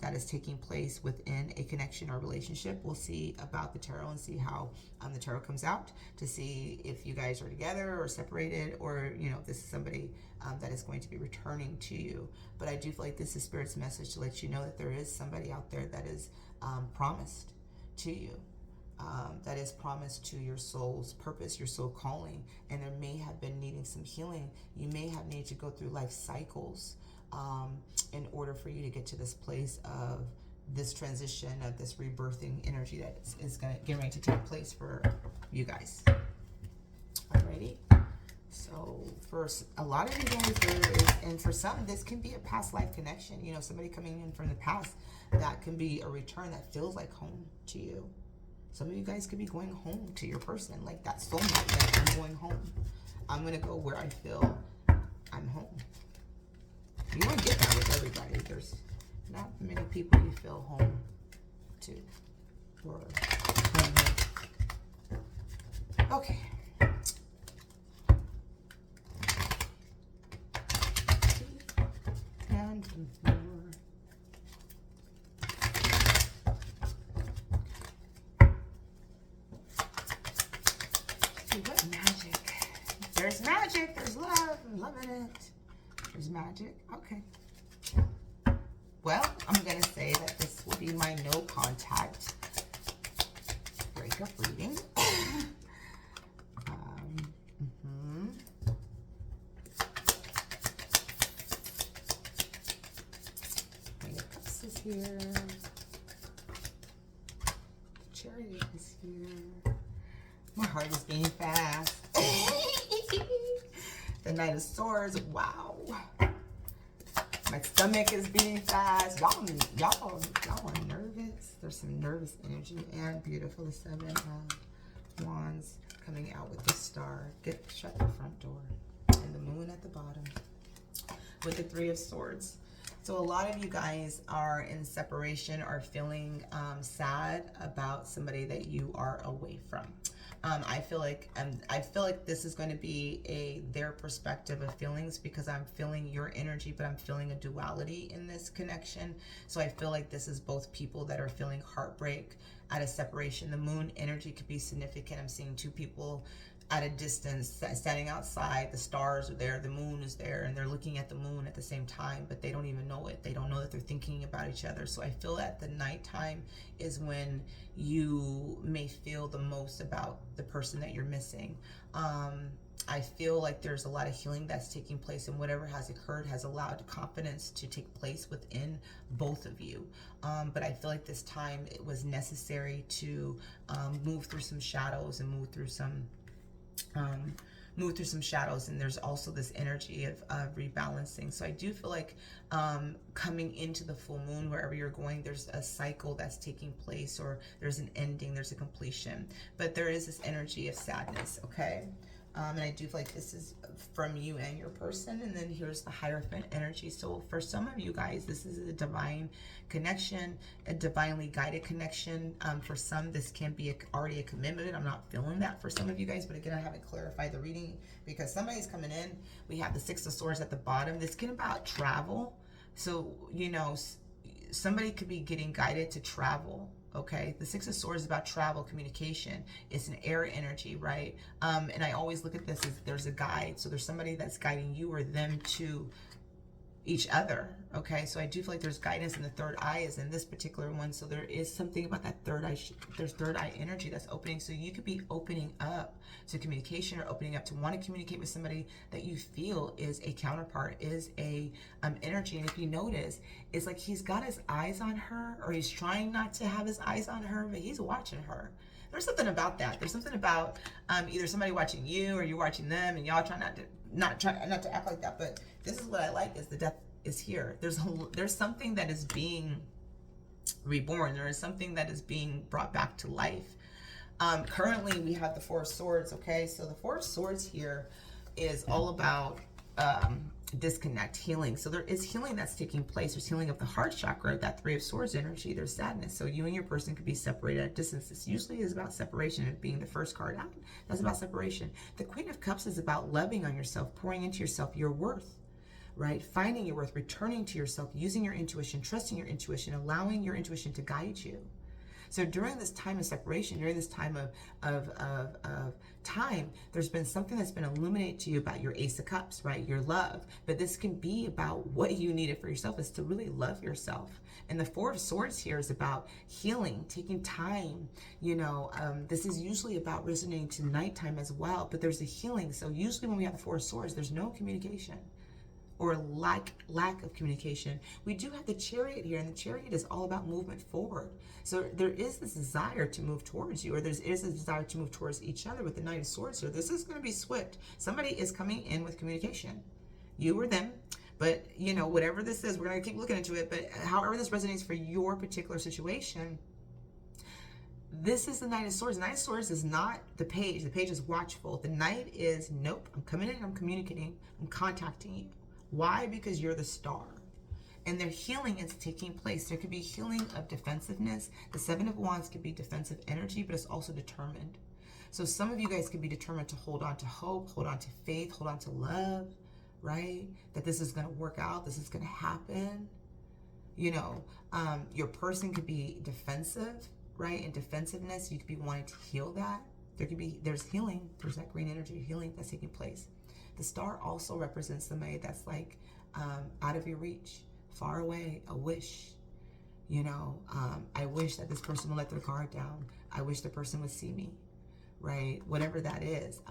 that is taking place within a connection or relationship. We'll see about the tarot and see how the tarot comes out to see if you guys are together or separated, or this is somebody that is going to be returning to you. But I do feel like this is Spirit's message to let you know that there is somebody out there that is promised to you, that is promised to your soul's purpose, your soul calling, and there may have been needing some healing. You may have needed to go through life cycles in order for you to get to this place of this transition, of this rebirthing energy that is going to get ready to take place for you guys. Alrighty. So for a lot of you guys, there is, and for some, this can be a past life connection. You know, somebody coming in from the past, that can be a return that feels like home to you. Some of you guys could be going home to your person, like that soulmate, that I'm going home. I'm going to go where I feel I'm home. You won't get that with everybody. There's not many people you feel home to or home with. Okay. And more. See what magic? There's magic. There's love. I'm loving it. There's magic. Okay. Well, I'm going to say that this will be my no contact breakup reading. Queen of Cups is here. The Chariot is here. My heart is beating fast. The Knight of Swords. Wow. My stomach is beating fast. Y'all are nervous. There's some nervous energy. And beautiful. The Seven of Wands coming out with the Star. Shut the front door. And the Moon at the bottom. With the Three of Swords. So a lot of you guys are in separation or feeling sad about somebody that you are away from. I feel like this is going to be their perspective of feelings, because I'm feeling your energy, but I'm feeling a duality in this connection. So I feel like this is both people that are feeling heartbreak at a separation. The Moon energy could be significant. I'm seeing two people at a distance standing outside. The stars are there, the moon is there, and they're looking at the moon at the same time, but they don't even know it. They don't know that they're thinking about each other. So I feel that the nighttime is when you may feel the most about the person that you're missing. I feel like there's a lot of healing that's taking place, and whatever has occurred has allowed confidence to take place within both of you. But I feel like this time it was necessary to move through some shadows and move through some shadows, and there's also this energy of rebalancing. So I do feel like coming into the full moon, wherever you're going, there's a cycle that's taking place, or there's an ending, there's a completion, but there is this energy of sadness. Okay. And I do feel like this is from you and your person. And then here's the Hierophant energy. So for some of you guys, this is a divine connection, a divinely guided connection. For some, this can be already a commitment. I'm not feeling that for some of you guys, but again, I haven't clarified the reading because somebody's coming in. We have the Six of Swords at the bottom. This can about travel. So, you know, somebody could be getting guided to travel. Okay, the Six of Swords is about travel, communication. It's an air energy, right? And I always look at this as there's a guide. So there's somebody that's guiding you or them to each other. Okay, so I do feel like there's guidance, and the third eye is in this particular one. So there is something about that third eye. There's third eye energy that's opening. So you could be opening up to communication, or opening up to want to communicate with somebody that you feel is a counterpart, is a energy. And if you notice, it's like he's got his eyes on her, or he's trying not to have his eyes on her, but he's watching her. There's something about that. There's something about either somebody watching you or you're watching them, and y'all try not to act like that. But this is what I like, is the death is here. There's something that is being reborn. There is something that is being brought back to life. Currently, we have the Four of Swords. Okay, so the Four of Swords here is all about disconnect, healing. So there is healing that's taking place. There's healing of the heart chakra, that Three of Swords energy. There's sadness. So you and your person could be separated at distance. This usually is about separation, and being the first card out, that's about separation. The Queen of Cups is about loving on yourself, pouring into yourself, your worth, right? Finding your worth, returning to yourself, using your intuition, trusting your intuition, allowing your intuition to guide you. So during this time of separation, during this time of time, there's been something that's been illuminated to you about your Ace of Cups, right? Your love. But this can be about what you needed for yourself, is to really love yourself. And the Four of Swords here is about healing, taking time. You know, this is usually about resonating to nighttime as well, but there's a healing. So usually when we have the Four of Swords, there's no communication. or lack of communication. We do have the Chariot here, and the Chariot is all about movement forward. So there is this desire to move towards you, or there is a desire to move towards each other with the Knight of Swords here. This is going to be swift. Somebody is coming in with communication. You or them. But, you know, whatever this is, we're going to keep looking into it. But however this resonates for your particular situation, this is the Knight of Swords. The Knight of Swords is not the Page. The Page is watchful. The Knight is, nope, I'm coming in, I'm communicating, I'm contacting you. Why? Because you're the star. And their healing is taking place. There could be healing of defensiveness. The Seven of Wands could be defensive energy, but it's also determined. So some of you guys could be determined to hold on to hope, hold on to faith, hold on to love, right? That this is going to work out, this is going to happen. You know, your person could be defensive, right? And defensiveness, you could be wanting to heal that. There's healing, there's that green energy healing that's taking place. The star also represents somebody that's like out of your reach, far away, a wish. You know, I wish that this person would let their guard down. I wish the person would see me, right? Whatever that is.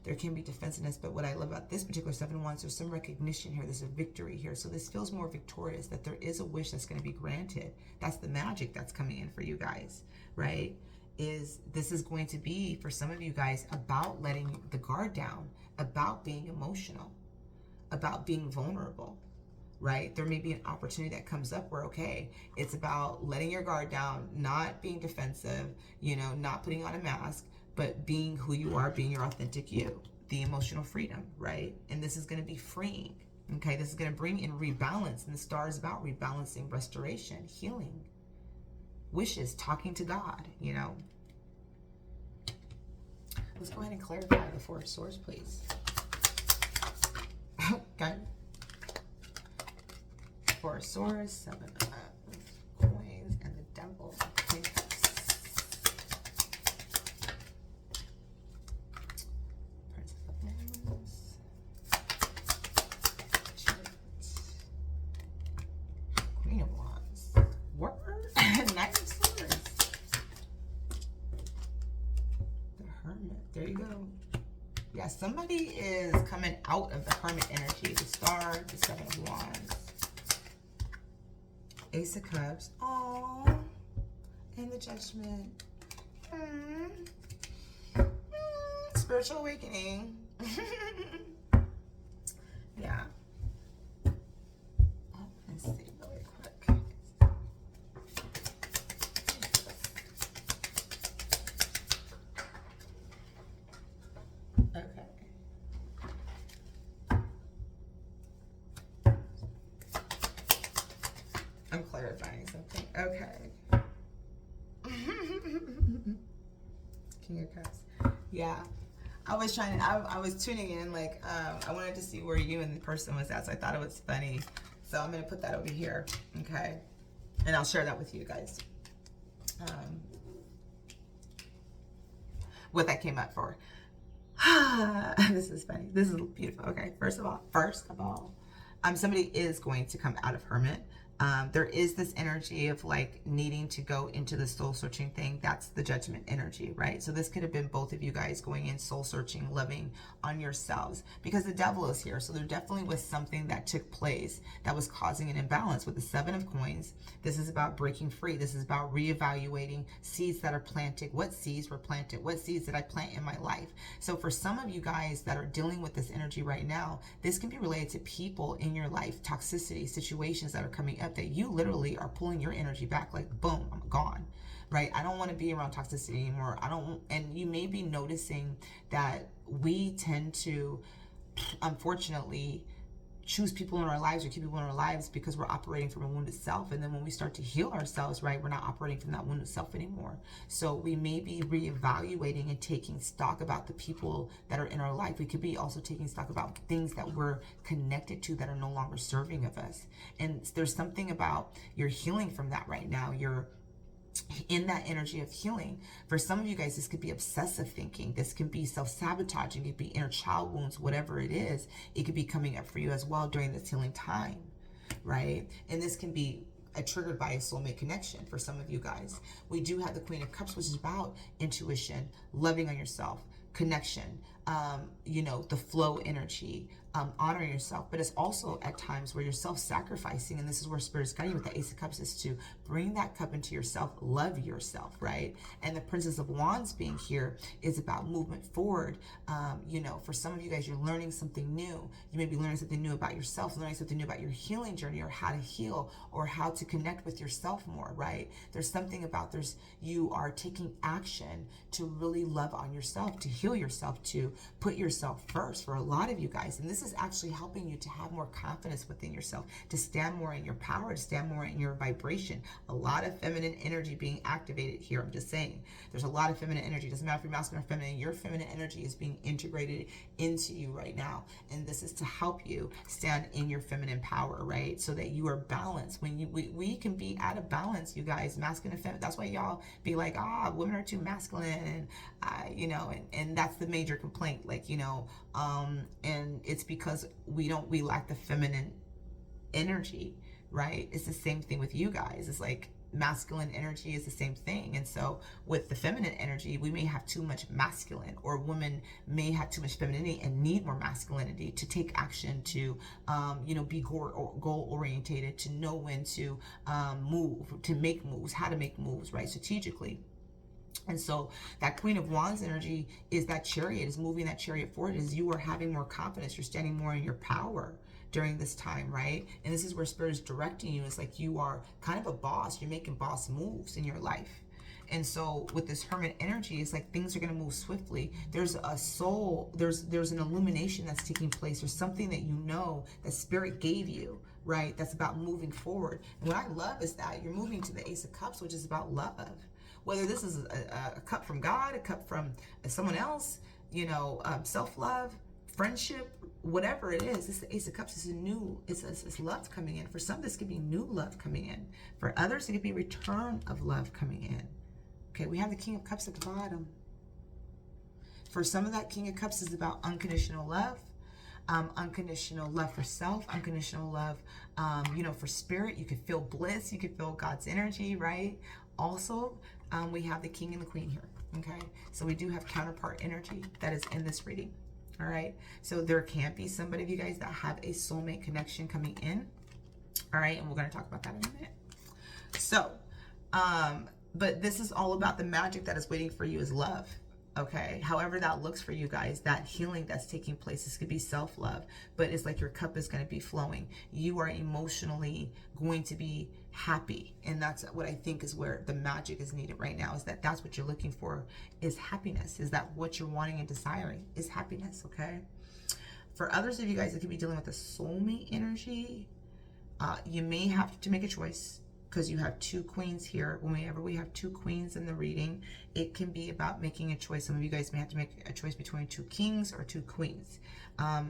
There can be defensiveness, but what I love about this particular Seven of Wands, there's some recognition here. There's a victory here. So this feels more victorious, that there is a wish that's going to be granted. That's the magic that's coming in for you guys, right? This is going to be, for some of you guys, about letting the guard down, about being emotional, about being vulnerable, right? There may be an opportunity that comes up where, okay, it's about letting your guard down, not being defensive, you know, not putting on a mask, but being who you are, being your authentic you, the emotional freedom, right? And this is going to be freeing, okay? This is going to bring in rebalance, and the star is about rebalancing, restoration, healing, wishes, talking to God, you know? Let's go ahead and clarify the Four of Swords, please. Okay. Four of Swords, Seven of Coins, and the Devil. Prince of Wands. Queen of Wands. Word. Knight of Swords. The Hermit. There you go. Yeah, somebody is coming out of the Hermit energy. The Star, the Seven of Wands. Ace of Cups. Aww. And the Judgment. Spiritual awakening. Yeah. Let's see really quick. Okay. I'm clarifying something. Okay. King of Cups. Yeah. I was trying to, I was tuning in, like, I wanted to see where you and the person was at, so I thought it was funny. So I'm going to put that over here, okay? And I'll share that with you guys. What that came up for. This is funny. This is beautiful. Okay, first of all, somebody is going to come out of Hermit. There is this energy of like needing to go into the soul searching thing. That's the Judgment energy, right? So this could have been both of you guys going in soul searching, loving on yourselves, because the Devil is here. So there definitely was something that took place that was causing an imbalance with the Seven of Coins. This is about breaking free. This is about reevaluating seeds that are planted. What seeds were planted? What seeds did I plant in my life? So for some of you guys that are dealing with this energy right now, this can be related to people in your life, toxicity, situations that are coming up that you literally are pulling your energy back, like boom, I'm gone, right? I don't want to be around toxicity anymore. And you may be noticing that we tend to, unfortunately, choose people in our lives or keep people in our lives because we're operating from a wounded self. And then when we start to heal ourselves, right, we're not operating from that wounded self anymore. So we may be reevaluating and taking stock about the people that are in our life. We could be also taking stock about things that we're connected to that are no longer serving of us. And there's something about you're healing from that right now. You're in that energy of healing. For some of you guys, this could be obsessive thinking. This can be self-sabotaging. It could be inner child wounds, whatever it is. It could be coming up for you as well during this healing time, right? And this can be triggered by a soulmate connection for some of you guys. We do have the Queen of Cups, which is about intuition, loving on yourself, connection, you know, the flow energy, honoring yourself. But it's also at times where you're self-sacrificing, and this is where Spirit's guiding you with the Ace of Cups, is to bring that cup into yourself, love yourself, right? And the Princess of Wands being here is about movement forward. You know, for some of you guys, you're learning something new. You may be learning something new about yourself, learning something new about your healing journey, or how to heal, or how to connect with yourself more, right? There's something about you are taking action to really love on yourself, to heal yourself, to put yourself first for a lot of you guys. And this is actually helping you to have more confidence within yourself, to stand more in your power, to stand more in your vibration. A lot of feminine energy being activated here. I'm just saying, there's a lot of feminine energy. Doesn't matter if you're masculine or feminine, your feminine energy is being integrated into you right now. And this is to help you stand in your feminine power, right? So that you are balanced. When we can be out of balance, you guys, masculine and feminine. That's why y'all be like, women are too masculine, and you know, and that's the major complaint, like, you know, and it's because we lack the feminine energy, right? It's the same thing with you guys. It's like masculine energy is the same thing. And so with the feminine energy, we may have too much masculine, or women may have too much femininity and need more masculinity to take action, to you know, be goal orientated, to know when to move, to make moves, how to make moves, right, strategically. And so that Queen of Wands energy is that chariot, is moving that chariot forward, is you are having more confidence, you're standing more in your power during this time, right? And this is where Spirit is directing you. It's like you are kind of a boss, you're making boss moves in your life. And so with this Hermit energy, it's like things are going to move swiftly. There's a soul, there's an illumination that's taking place. There's something that you know that Spirit gave you, right? That's about moving forward. And what I love is that you're moving to the Ace of Cups, which is about love. Whether this is a cup from God, a cup from someone else, you know, self-love, friendship, whatever it is, it's the Ace of Cups. It's love coming in. For some, this could be new love coming in. For others, it could be return of love coming in. Okay, we have the King of Cups at the bottom. For some of that, King of Cups is about unconditional love. Unconditional love for self, unconditional love, you know, for Spirit. You can feel bliss, you can feel God's energy, right? Also, we have the King and the Queen here, okay? So we do have counterpart energy that is in this reading, all right? So there can be somebody of you guys that have a soulmate connection coming in, all right? And we're going to talk about that in a minute. So, but this is all about the magic that is waiting for you is love. Okay, however that looks for you guys, that healing that's taking place, this could be self-love, but it's like your cup is going to be flowing. You are emotionally going to be happy, and that's what I think is where the magic is needed right now, is that's what you're looking for, is happiness. Is that what you're wanting and desiring, is happiness, okay? For others of you guys that could be dealing with a soulmate energy, you may have to make a choice, because you have two queens here. Whenever we have two queens in the reading, it can be about making a choice. Some of you guys may have to make a choice between two kings or two queens.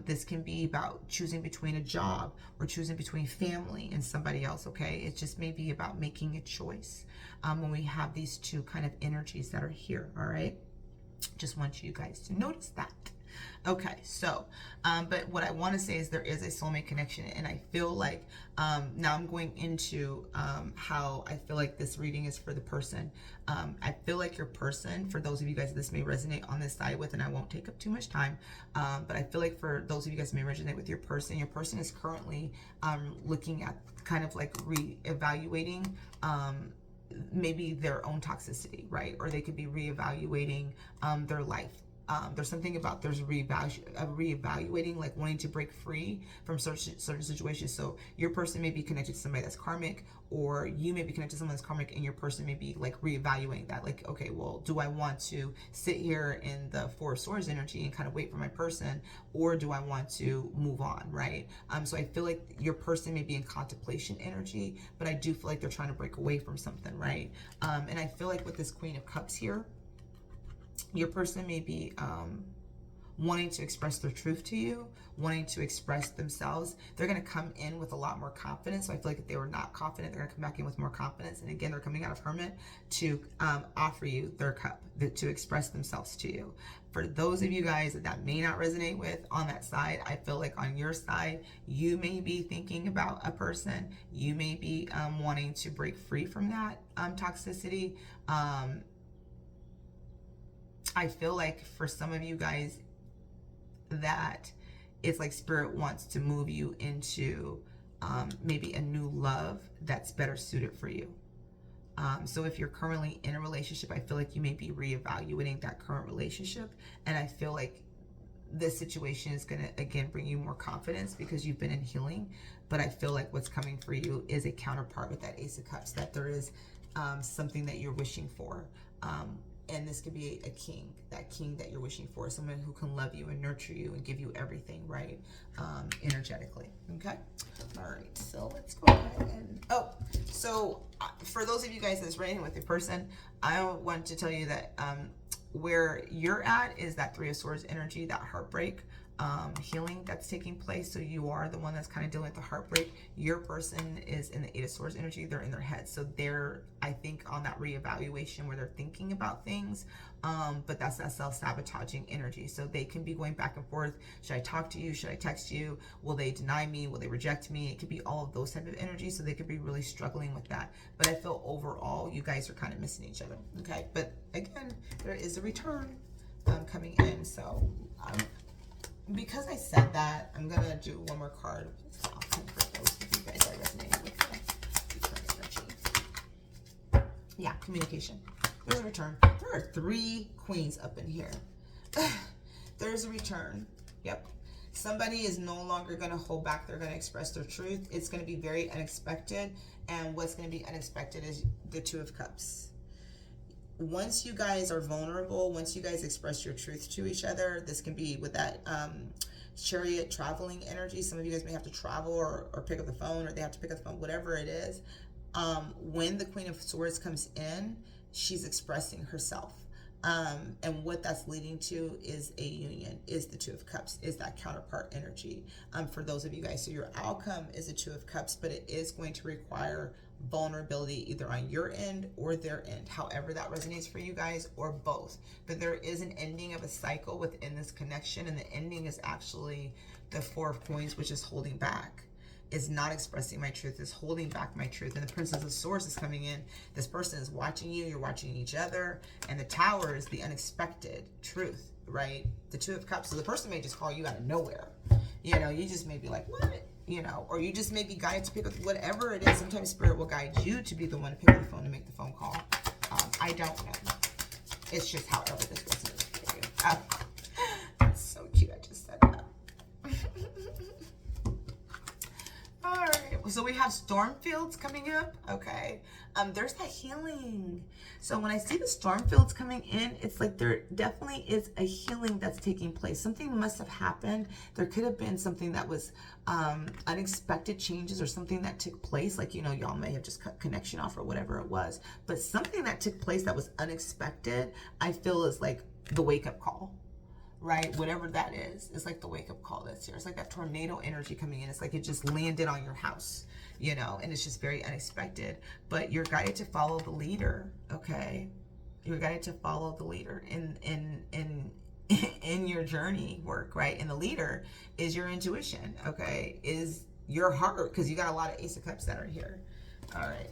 This can be about choosing between a job or choosing between family and somebody else, okay? It just may be about making a choice when we have these two kind of energies that are here, all right? Just want you guys to notice that. Okay, so, but what I want to say is there is a soulmate connection, and I feel like, now I'm going into how I feel like this reading is for the person. I feel like your person, for those of you guys this may resonate on this side with, and I won't take up too much time, but I feel like for those of you guys may resonate with your person is currently looking at kind of like re-evaluating maybe their own toxicity, right? Or they could be re-evaluating their life. There's something about there's reevaluating, like wanting to break free from certain situations. So your person may be connected to somebody that's karmic, or you may be connected to someone that's karmic, and your person may be like reevaluating that. Like, okay, well, do I want to sit here in the Four of Swords energy and kind of wait for my person, or do I want to move on, right? So I feel like your person may be in contemplation energy, but I do feel like they're trying to break away from something, right? And I feel like with this Queen of Cups here, your person may be wanting to express their truth to you, wanting to express themselves. They're going to come in with a lot more confidence. So I feel like if they were not confident, they're going to come back in with more confidence. And again, they're coming out of Hermit to offer you their cup, to express themselves to you. For those of you guys that may not resonate with on that side, I feel like on your side, you may be thinking about a person. You may be wanting to break free from that toxicity. I feel like for some of you guys, that it's like spirit wants to move you into maybe a new love that's better suited for you. So if you're currently in a relationship, I feel like you may be reevaluating that current relationship. And I feel like this situation is going to, again, bring you more confidence because you've been in healing. But I feel like what's coming for you is a counterpart with that Ace of Cups, that there is something that you're wishing for. And this could be a king, that king that you're wishing for, someone who can love you and nurture you and give you everything, right? Energetically, okay? All right, so let's go ahead and, for those of you guys that's resonating with your person, I want to tell you that where you're at is that Three of Swords energy, that heartbreak, healing that's taking place. So you are the one that's kind of dealing with the heartbreak. Your person is in the Eight of Swords energy. They're in their head. So they're, I think, on that reevaluation where they're thinking about things. But that's that self-sabotaging energy. So they can be going back and forth. Should I talk to you? Should I text you? Will they deny me? Will they reject me? It could be all of those type of energies. So they could be really struggling with that. But I feel overall, you guys are kind of missing each other. Okay. But again, there is a return coming in. So because I said that, I'm going to do one more card. For those of you guys are resonating with the return energy. Yeah, communication. There's a return. There are 3 queens up in here. There's a return. Yep. Somebody is no longer going to hold back. They're going to express their truth. It's going to be very unexpected. And what's going to be unexpected is the Two of Cups. Once you guys are vulnerable, once you guys express your truth to each other, this can be with that chariot traveling energy. Some of you guys may have to travel or pick up the phone, or they have to pick up the phone, whatever it is. When the Queen of Swords comes in, she's expressing herself. And what that's leading to is a union, is the Two of Cups, is that counterpart energy for those of you guys. So your outcome is a Two of Cups, but it is going to require vulnerability either on your end or their end, however that resonates for you guys, or both. But there is an ending of a cycle within this connection, and the ending is actually the Four of Coins, which is holding back, is not expressing my truth, is holding back my truth. And the Princess of Swords is coming in. This person is watching you, you're watching each other, and the Tower is the unexpected truth, right? The Two of Cups. So the person may just call you out of nowhere. You know, you just may be like, what? You know, or you just may be guided to pick up whatever it is. Sometimes Spirit will guide you to be the one to pick up the phone and make the phone call. I don't know. It's just however this resonates for you. That's so cute. I just said that. All right. So we have storm fields coming up. Okay. There's that healing. So when I see the storm fields coming in, it's like there definitely is a healing that's taking place. Something must have happened. There could have been something that was unexpected changes, or something that took place. Like, you know, y'all may have just cut connection off or whatever it was. But something that took place that was unexpected, I feel is like the wake-up call. Right? Whatever that is, it's like the wake-up call that's here. It's like that tornado energy coming in. It's like it just landed on your house, you know, and it's just very unexpected. But you're guided to follow the leader, okay? You're guided to follow the leader in your journey work, right? And the leader is your intuition, okay? Is your heart, because you got a lot of Ace of Cups that are here. All right.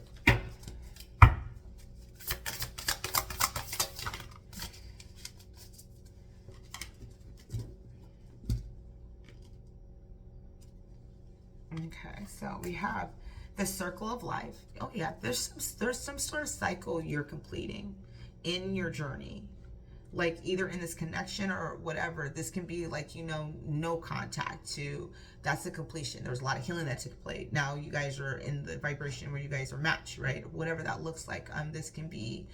Okay, so we have the circle of life. Oh yeah, there's some sort of cycle you're completing in your journey, like either in this connection or whatever. This can be like, you know, no contact to, that's the completion. There's a lot of healing that took place. Now you guys are in the vibration where you guys are matched, right? Whatever that looks like. This can be,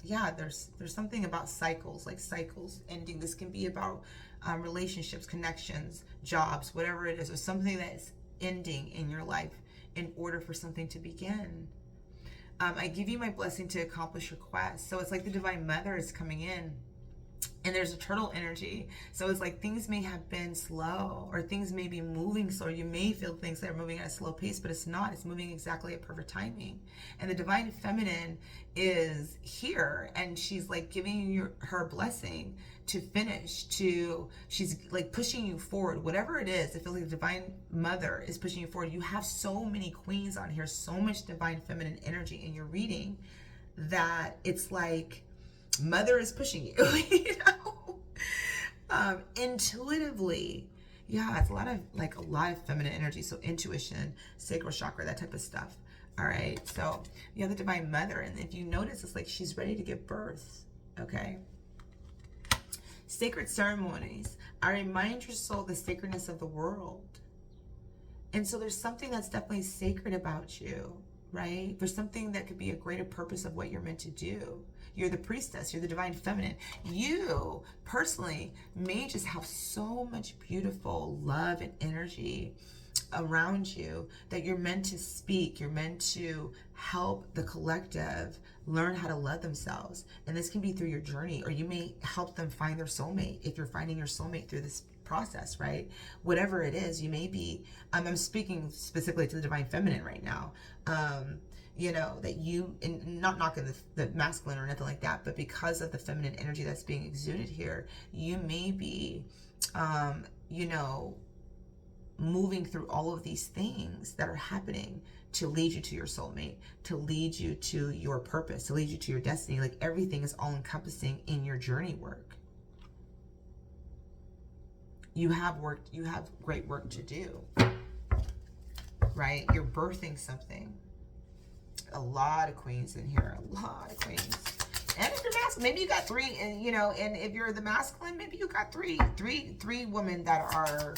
yeah, there's something about cycles, like cycles ending. This can be about relationships, connections, jobs, whatever it is, or something that's ending in your life in order for something to begin. I give you my blessing to accomplish your quest. So it's like the Divine Mother is coming in, and there's a turtle energy. So it's like things may have been slow, or things may be moving slow. You may feel things that are moving at a slow pace, but it's not. It's moving exactly at perfect timing. And the Divine Feminine is here, and she's like giving you her blessing to finish, she's like pushing you forward. Whatever it is, it feels like the Divine Mother is pushing you forward. You have so many queens on here, so much Divine Feminine energy in your reading, that it's like Mother is pushing you, you know? Intuitively. Yeah, it's a lot of feminine energy. So intuition, sacral chakra, that type of stuff. All right. So you have the Divine Mother, and if you notice, it's like she's ready to give birth. Okay. Sacred ceremonies. I remind your soul the sacredness of the world. And so there's something that's definitely sacred about you, right? There's something that could be a greater purpose of what you're meant to do. You're the priestess, you're the divine feminine. You personally may just have so much beautiful love and energy around you that you're meant to speak. You're meant to help the collective learn how to love themselves. And this can be through your journey, or you may help them find their soulmate if you're finding your soulmate through this process, right? Whatever it is, you may be, I'm speaking specifically to the divine feminine right now. You know, that you, and not knocking the masculine or nothing like that, but because of the feminine energy that's being exuded here, you may be, you know, moving through all of these things that are happening to lead you to your soulmate, to lead you to your purpose, to lead you to your destiny. Like everything is all encompassing in your journey work. You have great work to do, right? You're birthing something. A lot of queens in here, a lot of queens. And if you're masculine, maybe you got three, and you know, and if you're the masculine, maybe you got three women that are,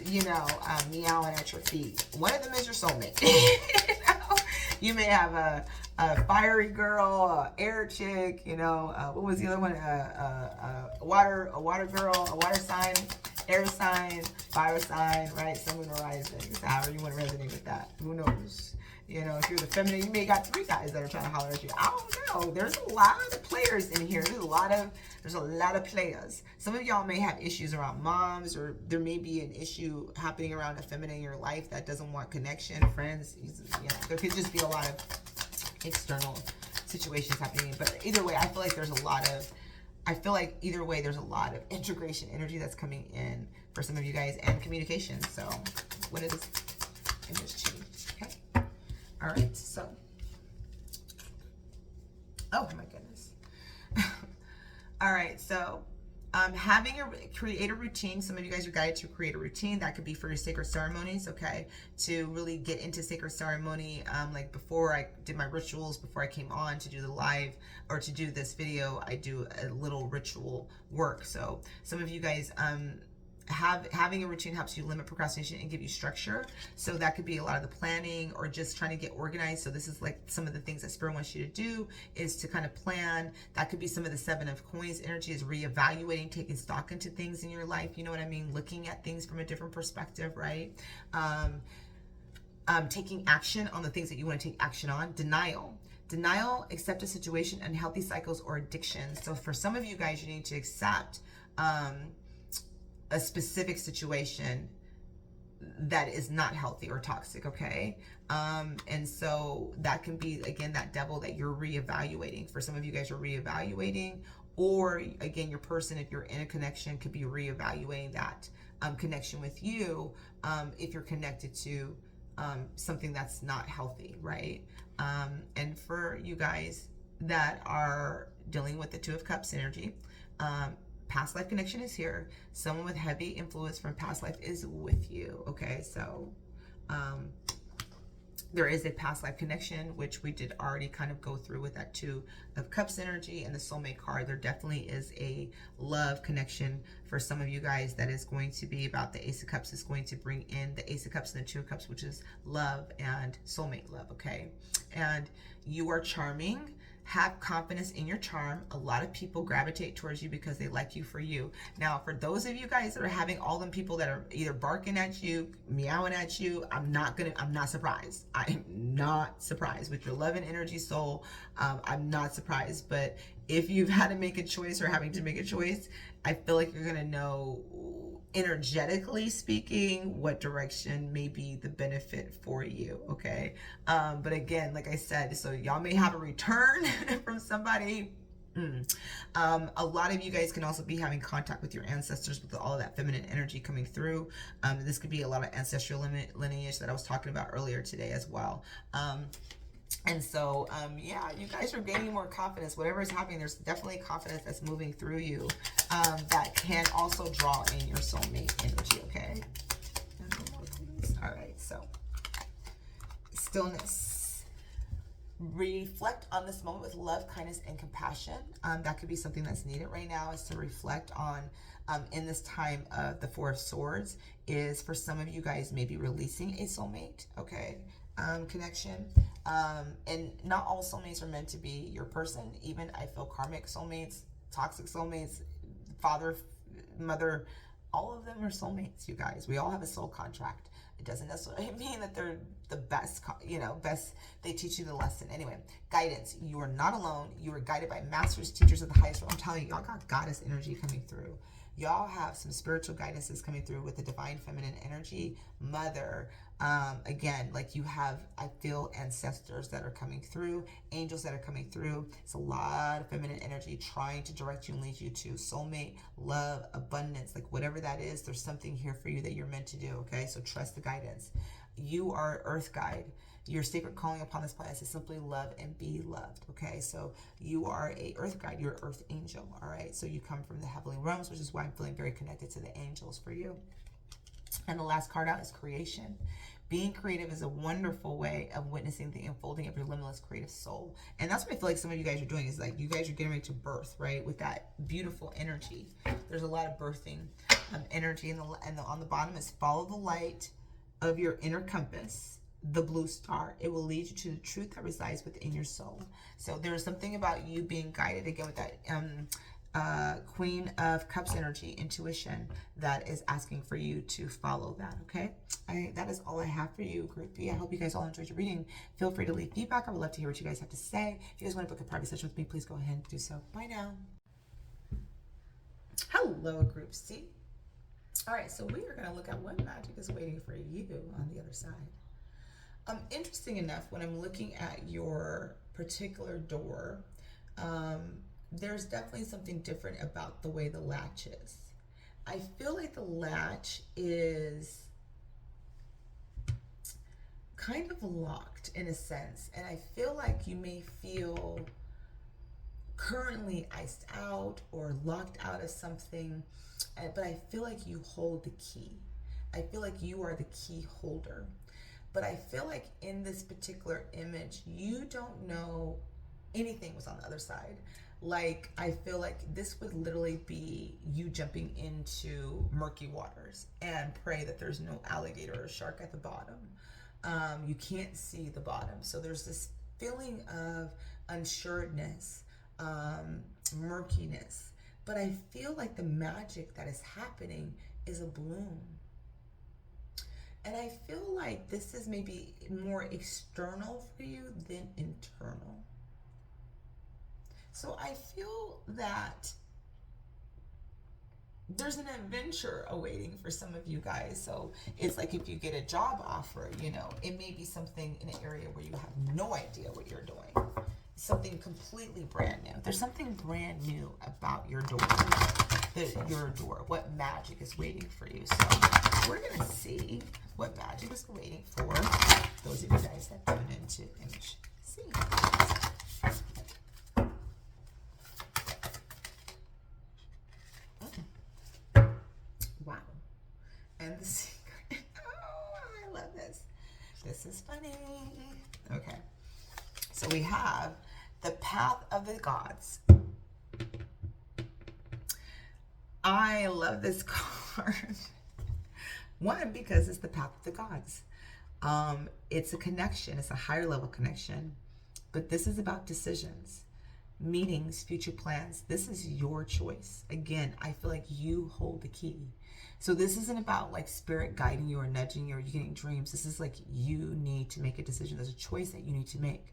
you know, meowing at your feet. One of them is your soulmate. You know? You may have a fiery girl, a air chick, you know, what was the other one? A water girl, a water sign, air sign, fire sign, right? Sun, moon, or rising. However you want to resonate with that. Who knows? You know, if you're the feminine, you may got three guys that are trying to holler at you. I don't know. There's a lot of players in here. There's a lot of players. Some of y'all may have issues around moms, or there may be an issue happening around a feminine in your life that doesn't want connection, friends. You know, there could just be a lot of external situations happening. But either way, I feel like there's a lot of integration energy that's coming in for some of you guys, and communication. So what is image change? Okay. All right, so, oh my goodness. All right, so create a routine. Some of you guys are guided to create a routine. That could be for your sacred ceremonies, okay? To really get into sacred ceremony, like before I did my rituals, before I came on to do the live, or to do this video, I do a little ritual work. So some of you guys, having a routine helps you limit procrastination and give you structure. So that could be a lot of the planning, or just trying to get organized. So this is like some of the things that Spirit wants you to do, is to kind of plan. That could be some of the Seven of Coins energy, is reevaluating, taking stock into things in your life. You know what I mean? Looking at things from a different perspective, right? Taking action on the things that you want to take action on. Denial, accept a situation, unhealthy cycles, or addiction. So for some of you guys, you need to accept a specific situation that is not healthy or toxic, okay? And so that can be, again, that devil that you're reevaluating. For some of you guys, you're reevaluating, or again, your person, if you're in a connection, could be reevaluating that connection with you, if you're connected to something that's not healthy, right? And for you guys that are dealing with the Two of Cups energy, past life connection is here. Someone with heavy influence from past life is with you, okay? So there is a past life connection, which we did already kind of go through with that Two of Cups energy and the soulmate card. There definitely is a love connection for some of you guys that is going to be about the Ace of Cups. Is going to bring in the Ace of Cups and the Two of Cups, which is love and soulmate love, okay? And you are charming. Have confidence in your charm. A lot of people gravitate towards you because they like you for you. Now, for those of you guys that are having all them people that are either barking at you, meowing at you, I'm not surprised. I'm not surprised with your love and energy soul. I'm not surprised. But if you've had to make a choice, or having to make a choice, I feel like you're gonna know, energetically speaking, what direction may be the benefit for you, okay? But again, like I said, so y'all may have a return from somebody. A lot of you guys can also be having contact with your ancestors, with all of that feminine energy coming through. This could be a lot of ancestral lineage that I was talking about earlier today as well. And so, yeah, you guys are gaining more confidence. Whatever is happening, there's definitely confidence that's moving through you that can also draw in your soulmate energy, okay? All right, so stillness. Reflect on this moment with love, kindness, and compassion. That could be something that's needed right now, is to reflect on, in this time of the Four of Swords, is for some of you guys maybe releasing a soulmate, okay, connection. And not all soulmates are meant to be your person. Even I feel karmic soulmates, toxic soulmates, father, mother, all of them are soulmates, you guys. We all have a soul contract. It doesn't necessarily mean that they're the best, best, they teach you the lesson. Anyway, guidance. You are not alone. You are guided by masters, teachers of the highest realm. I'm telling you, y'all got goddess energy coming through. Y'all have some spiritual guidances coming through with the divine feminine energy, mother. Again, like you have, I feel, ancestors that are coming through, angels that are coming through. It's a lot of feminine energy trying to direct you and lead you to soulmate, love, abundance, like whatever that is, there's something here for you that you're meant to do, okay? So trust the guidance. You are earth guide. Your sacred calling upon this planet is to simply love and be loved, okay? So you are a earth guide, you're an earth angel, all right? So you come from the heavenly realms, which is why I'm feeling very connected to the angels for you. And the last card out is creation. Being creative is a wonderful way of witnessing the unfolding of your limitless creative soul. And that's what I feel like some of you guys are doing, is like you guys are getting ready to birth, right? With that beautiful energy. There's a lot of birthing energy. And on the bottom is follow the light of your inner compass, the blue star. It will lead you to the truth that resides within your soul. So there's something about you being guided, again, with that Queen of Cups energy, intuition, that is asking for you to follow that, okay? That is all I have for you, Group B. I hope you guys all enjoyed your reading. Feel free to leave feedback. I would love to hear what you guys have to say. If you guys want to book a private session with me, please go ahead and do so. Bye now. Hello, Group C. All right, so we are going to look at what magic is waiting for you on the other side. Interesting enough, when I'm looking at your particular door, there's definitely something different about the way the latch is. I feel like the latch is kind of locked in a sense, and I feel like you may feel currently iced out or locked out of something, but I feel like you hold the key. I feel like you are the key holder. But I feel like in this particular image, you don't know anything was on the other side. Like, I feel like this would literally be you jumping into murky waters and pray that there's no alligator or shark at the bottom. You can't see the bottom. So there's this feeling of unsureness, murkiness. But I feel like the magic that is happening is a bloom. And I feel like this is maybe more external for you than internal. So I feel that there's an adventure awaiting for some of you guys. So it's like if you get a job offer, it may be something in an area where you have no idea what you're doing. Something completely brand new. There's something brand new about your door. What magic is waiting for you. So we're going to see what magic is waiting for those of you guys that tune into image C. Wow. And the secret. Oh, I love this. This is funny. Okay. So we have the Path of the Gods. I love this card. One, because it's the Path of the Gods. It's a connection. It's a higher level connection. But this is about decisions, meetings, future plans. This is your choice. Again, I feel like you hold the key. So this isn't about like spirit guiding you or nudging you or you getting dreams. This is like you need to make a decision. There's a choice that you need to make.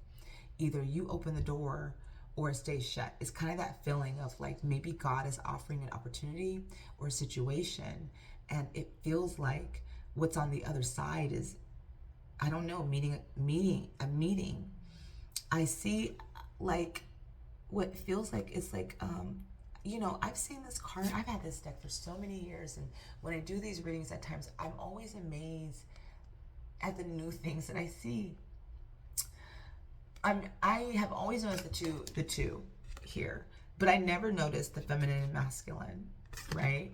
Either you open the door or it stays shut. It's kind of that feeling of like maybe God is offering an opportunity or a situation, and it feels like what's on the other side is, I don't know, a meeting. I see like what feels like it's like, I've seen this card. I've had this deck for so many years, and when I do these readings at times, I'm always amazed at the new things that I see. I have always noticed the two here, but I never noticed the feminine and masculine, right?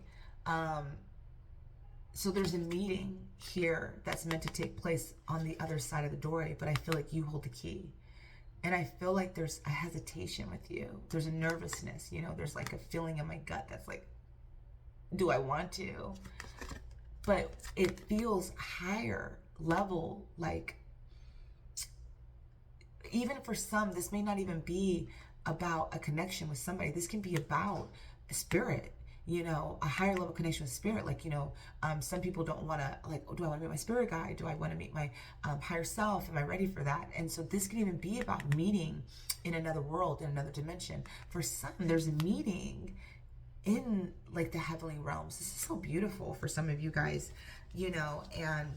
So there's a meeting here that's meant to take place on the other side of the doorway, but I feel like you hold the key. And I feel like there's a hesitation with you. There's a nervousness, you know, there's like a feeling in my gut that's like, do I want to? But it feels higher level, like, even for some, this may not even be about a connection with somebody. This can be about a spirit, you know, a higher level connection with spirit. Like, you know, some people don't want to, like, do I want to meet my spirit guide? Do I want to meet my higher self? Am I ready for that? And so this can even be about meeting in another world, in another dimension. For some, there's a meeting in like the heavenly realms. This is so beautiful for some of you guys, you know, and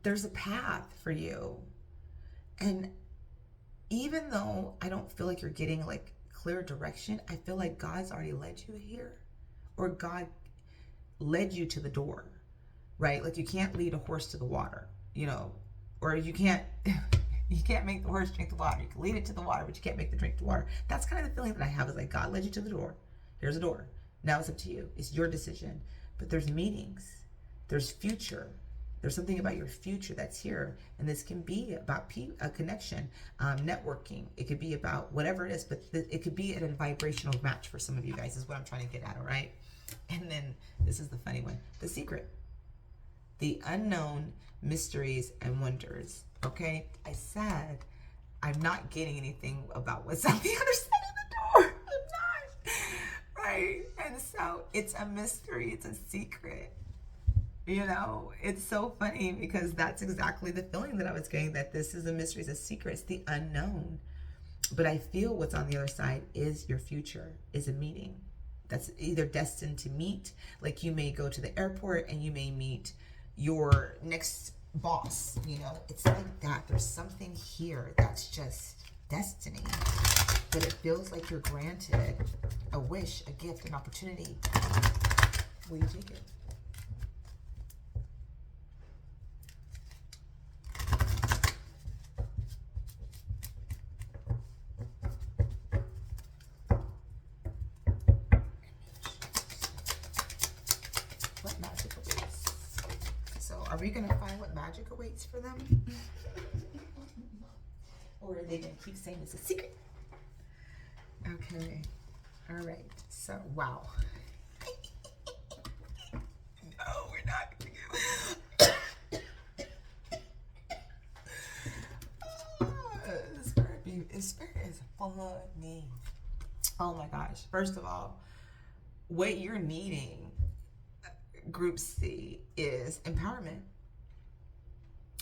there's a path for you. And even though I don't feel like you're getting like clear direction, I feel like God's already led you here, or God led you to the door, right? Like you can't lead a horse to the water, you know, or you can't make the horse drink the water. You can lead it to the water, but you can't make the drink the water. That's kind of the feeling that I have, is like God led you to the door. Here's a door. Now it's up to you. It's your decision. But there's meetings. There's future. There's something about your future that's here. And this can be about a connection, networking. It could be about whatever it is, but it could be at a vibrational match for some of you guys, is what I'm trying to get at, all right? And then this is the funny one. The secret. The unknown mysteries and wonders. Okay? I said I'm not getting anything about what's on the other side of the door. I'm not. Right? And so it's a mystery. It's a secret. You know, it's so funny because that's exactly the feeling that I was getting, that this is a mystery, it's a secret, it's the unknown. But I feel what's on the other side is your future, is a meeting that's either destined to meet. Like you may go to the airport and you may meet your next boss, you know, it's like that. There's something here that's just destiny, but it feels like you're granted a wish, a gift, an opportunity. Will you take it? Are we going to find what magic awaits for them? Or are they going to keep saying it's a secret? Okay. All right. So, wow. No, we're not going to get Spirit is funny. Oh my gosh. First of all, what you're needing, Group C, is empowerment,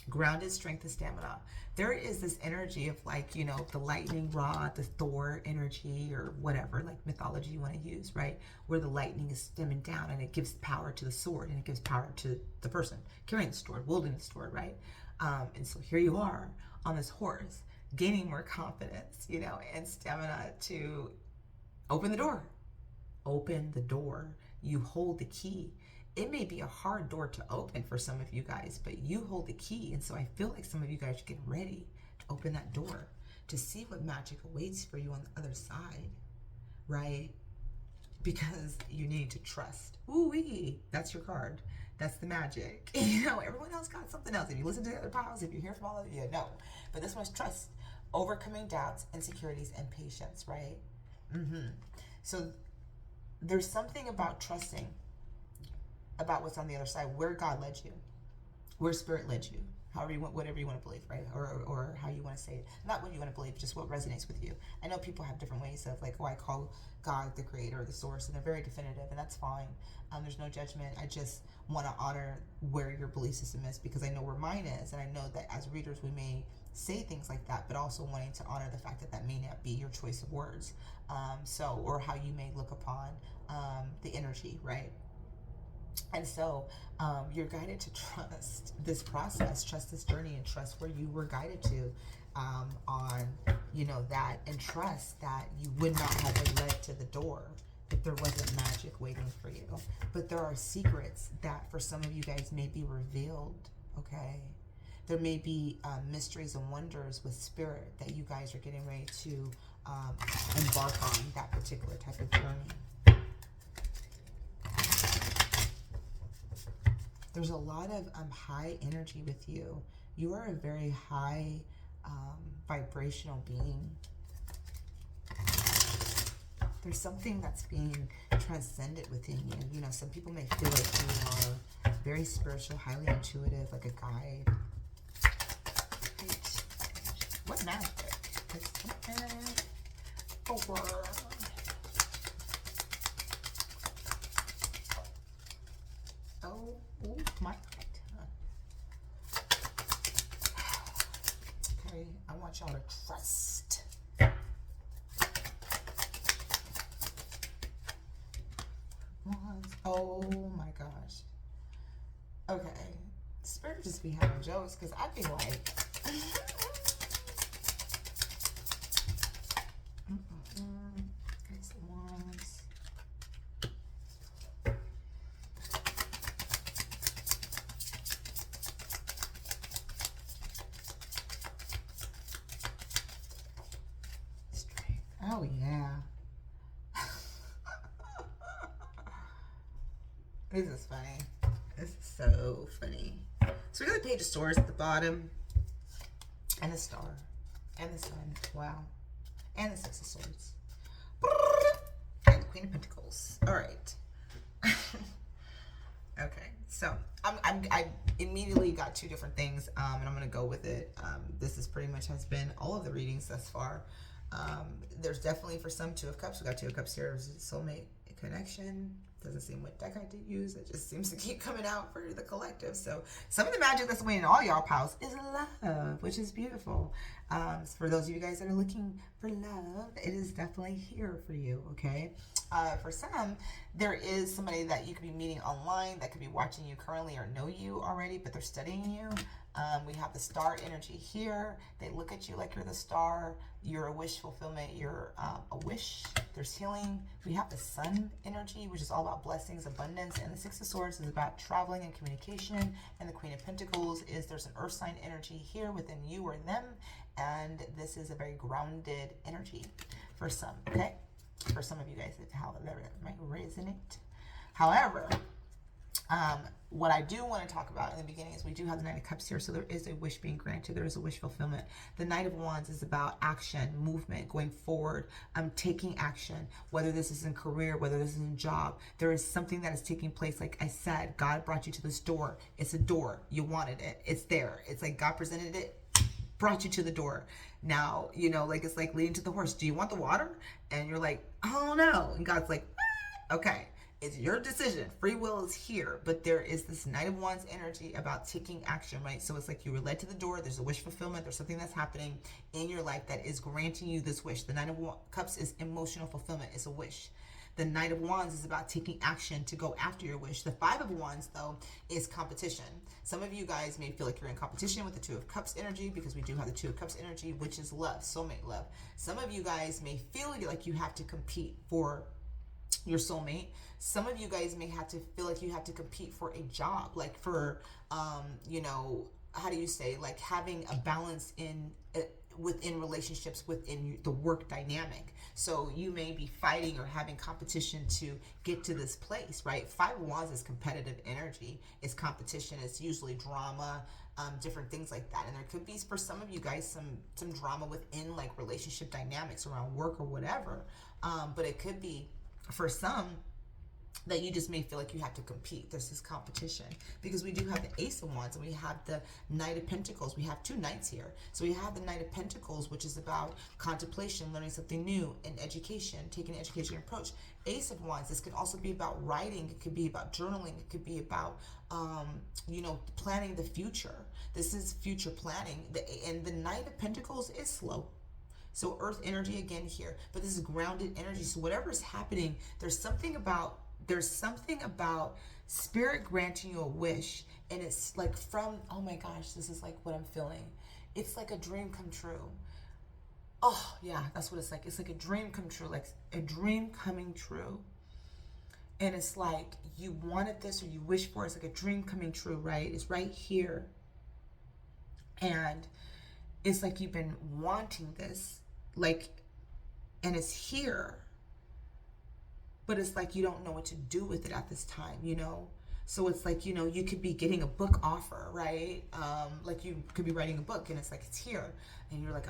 grounded strength and stamina. There is this energy of, like, you know, the lightning rod, the Thor energy, or whatever, like mythology you want to use, right? Where the lightning is stemming down and it gives power to the sword, and it gives power to the person carrying the sword, wielding the sword, right? And so here you are on this horse, gaining more confidence, you know, and stamina to open the door. Open the door. You hold the key. It may be a hard door to open for some of you guys, but you hold the key. And so I feel like some of you guys are getting ready to open that door, to see what magic awaits for you on the other side, right? Because you need to trust. Ooh-wee, that's your card. That's the magic. You know, everyone else got something else. If you listen to the other piles, if you hear from all of you, no. But this one's trust, overcoming doubts, insecurities, and patience, right? So there's something about trusting about what's on the other side, where God led you, where Spirit led you, however you want, whatever you want to believe, right? Or how you want to say it. Not what you want to believe, just what resonates with you. I know people have different ways of, like, oh, I call God the creator, the source, and they're very definitive, and that's fine. There's no judgment. I just want to honor where your belief system is, because I know where mine is, and I know that as readers we may say things like that, but also wanting to honor the fact that that may not be your choice of words, or how you may look upon the energy, right? And so you're guided to trust this process, trust this journey, and trust where you were guided to on, you know, that, and trust that you would not have been led to the door if there wasn't magic waiting for you. But there are secrets that for some of you guys may be revealed, okay? there may be mysteries and wonders with spirit that you guys are getting ready to embark on that particular type of journey. There's a lot of high energy with you. You are a very high vibrational being. There's something that's being transcended within you. You know, some people may feel like you are very spiritual, highly intuitive, like a guide. Right. What magic? Oh my God. Okay, I want y'all to trust. Oh my gosh. Okay. Spirit just be having jokes because I'd be like, okay, some wands. Straight. Oh yeah. This is funny. This is so funny. So we got the Page of Swords at the bottom, and the Star, and the Sun. Wow, and the Six of Swords, and the Queen of Pentacles. All right. Okay, so I immediately got two different things, and I'm gonna go with it. This is pretty much has been all of the readings thus far. There's definitely for some Two of Cups. We got Two of Cups here. Soulmate connection. Doesn't seem what deck I did use. It just seems to keep coming out for the collective. So some of the magic that's waiting in all y'all piles is love, which is beautiful. For those of you guys that are looking for love, it is definitely here for you, okay? For some, there is somebody that you could be meeting online that could be watching you currently or know you already, but they're studying you. We have the star energy here. They look at you like you're the star. You're a wish fulfillment. You're a wish. There's healing. We have the sun energy, which is all about blessings, abundance. And the Six of Swords is about traveling and communication. And the Queen of Pentacles is there's an earth sign energy here within you or them. And this is a very grounded energy for some, okay? For some of you guys, how that might resonate. However, what I do want to talk about in the beginning is we do have the Knight of Cups here, so there is a wish being granted. There is a wish fulfillment. The Knight of Wands is about action, movement, going forward, taking action, whether this is in career, whether this is in job. There is something that is taking place. Like I said, God brought you to this door. It's a door. You wanted it. It's there. It's like God presented it, brought you to the door. Now, you know, like it's like leading to the horse. Do you want the water? And you're like, oh no. And God's like, okay. It's your decision. Free will is here, but there is this Knight of Wands energy about taking action, right? So it's like you were led to the door. There's a wish fulfillment. There's something that's happening in your life that is granting you this wish. The Knight of Cups is emotional fulfillment. It's a wish. The Knight of Wands is about taking action to go after your wish. The Five of Wands, though, is competition. Some of you guys may feel like you're in competition with the Two of Cups energy because we do have the Two of Cups energy, which is love, soulmate love. Some of you guys may feel like you have to compete for your soulmate. Some of you guys may have to feel like you have to compete for a job, like for, you know, how do you say, like having a balance in within relationships, within the work dynamic. So you may be fighting or having competition to get to this place, right? Five of Wands is competitive energy. It's competition. It's usually drama, different things like that. And there could be, for some of you guys, some drama within like relationship dynamics around work or whatever. But it could be for some that you just may feel like you have to compete. There's this competition because we do have the Ace of Wands and we have the Knight of Pentacles. We have two knights here. So we have the Knight of Pentacles, which is about contemplation, learning something new, and education, taking an education approach. Ace of Wands, this could also be about writing. It could be about journaling. It could be about, you know, planning the future. This is future planning. And the Knight of Pentacles is slow. So earth energy again here, but this is grounded energy. So whatever is happening, there's something about spirit granting you a wish. And it's like from, oh my gosh, this is like what I'm feeling. It's like a dream come true. Oh yeah, that's what it's like. It's like a dream come true, like a dream coming true. And it's like you wanted this or you wish for it. It's like a dream coming true, right? It's right here. And it's like you've been wanting this, like, and it's here, but it's like you don't know what to do with it at this time, you know? So it's like, you know, you could be getting a book offer, right? Like you could be writing a book and it's like, it's here. And you're like,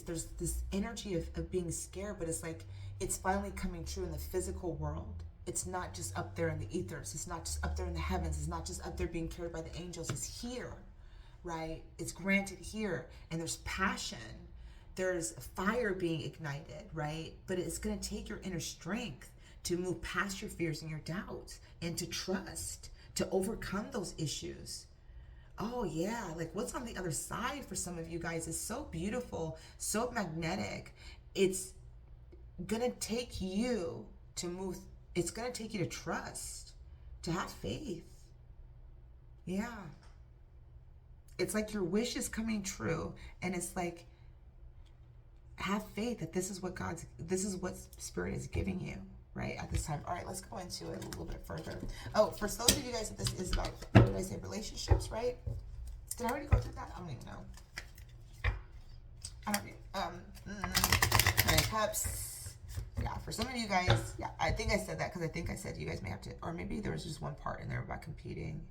there's this energy of being scared, but it's like, it's finally coming true in the physical world. It's not just up there in the ethers. It's not just up there in the heavens. It's not just up there being carried by the angels. It's here, right? It's granted here. And there's passion. There's fire being ignited, right? But it's going to take your inner strength to move past your fears and your doubts and to trust, to overcome those issues. Oh yeah, like what's on the other side for some of you guys is so beautiful, so magnetic. It's gonna take you to move, it's gonna take you to trust, to have faith. Yeah. It's like your wish is coming true, and it's like, have faith that this is what Spirit is giving you. Right at this time. All right, let's go into it a little bit further. Oh, for those of you guys that this is about, what did I say, relationships, right? Did I already go through that? I don't even know. I don't even, Nine of Cups. Yeah, for some of you guys, yeah, I think I said that because I think I said you guys may have to, or maybe there was just one part in there about competing.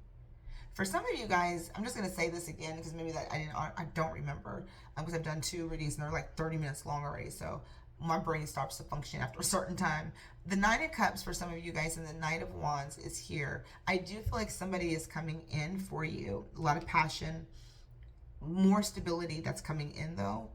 For some of you guys, I'm just going to say this again because maybe that I don't remember because I've done 2 readings and they're like 30 minutes long already, so my brain stops to function after a certain time. The Nine of Cups for some of you guys and the Knight of Wands is here. I do feel like somebody is coming in for you. A lot of passion, more stability that's coming in though.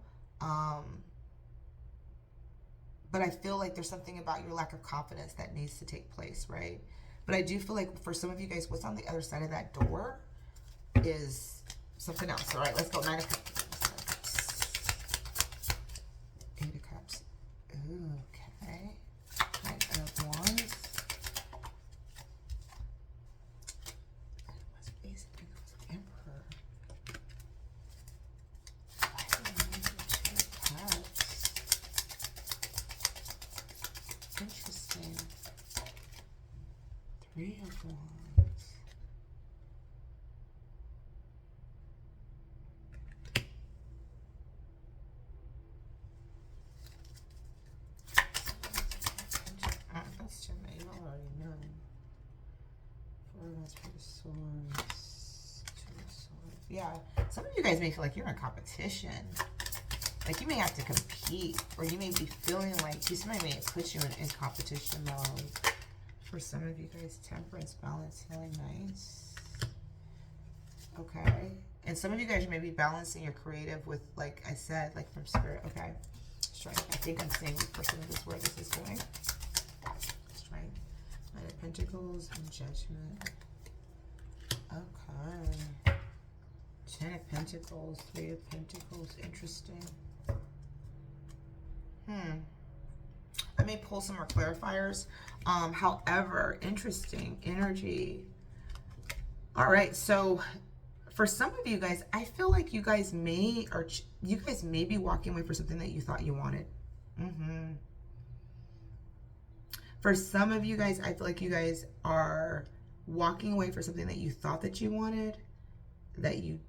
But I feel like there's something about your lack of confidence that needs to take place, right? But I do feel like for some of you guys, what's on the other side of that door is something else. All right, let's go. Nine of Cups. Eight of Cups. Okay. Knight of Wands. Emperor. Interesting. 3 of Wands. That's too many. You already know. 4 of Wands, 4 of Swords, 2 of Swords. Yeah, some of you guys may feel like you're in competition. Like you may have to compete, or you may be feeling like somebody may put you in competition mode. For some of you guys, Temperance, Balance, Healing, nice. Okay. And some of you guys may be balancing your creative with, like I said, like from Spirit. Okay. Strength. I think I'm seeing for some of this where this is going. Strength. Knight of Pentacles and Judgment. Okay. 10 of Pentacles, 3 of Pentacles. Interesting. I may pull some more clarifiers. However, interesting energy. All right, so for some of you guys, I feel like you guys may be walking away for something that you thought you wanted. For some of you guys, I feel like you guys are walking away for something that you thought that you wanted, that you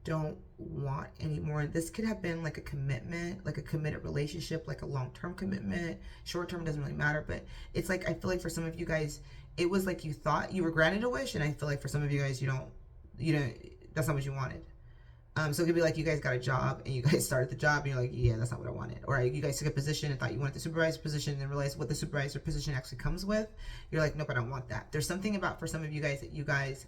don't want anymore. This could have been like a commitment, like a committed relationship, like a long-term commitment. Short-term doesn't really matter, but it's like, I feel like for some of you guys, it was like you thought you were granted a wish, and I feel like for some of you guys, you know, that's not what you wanted. So it could be like you guys got a job and you guys started the job and you're like, yeah, that's not what I wanted. Or you guys took a position and thought you wanted the supervisor position and then realized what the supervisor position actually comes with. You're like, nope, I don't want that. There's something about, for some of you guys, that you guys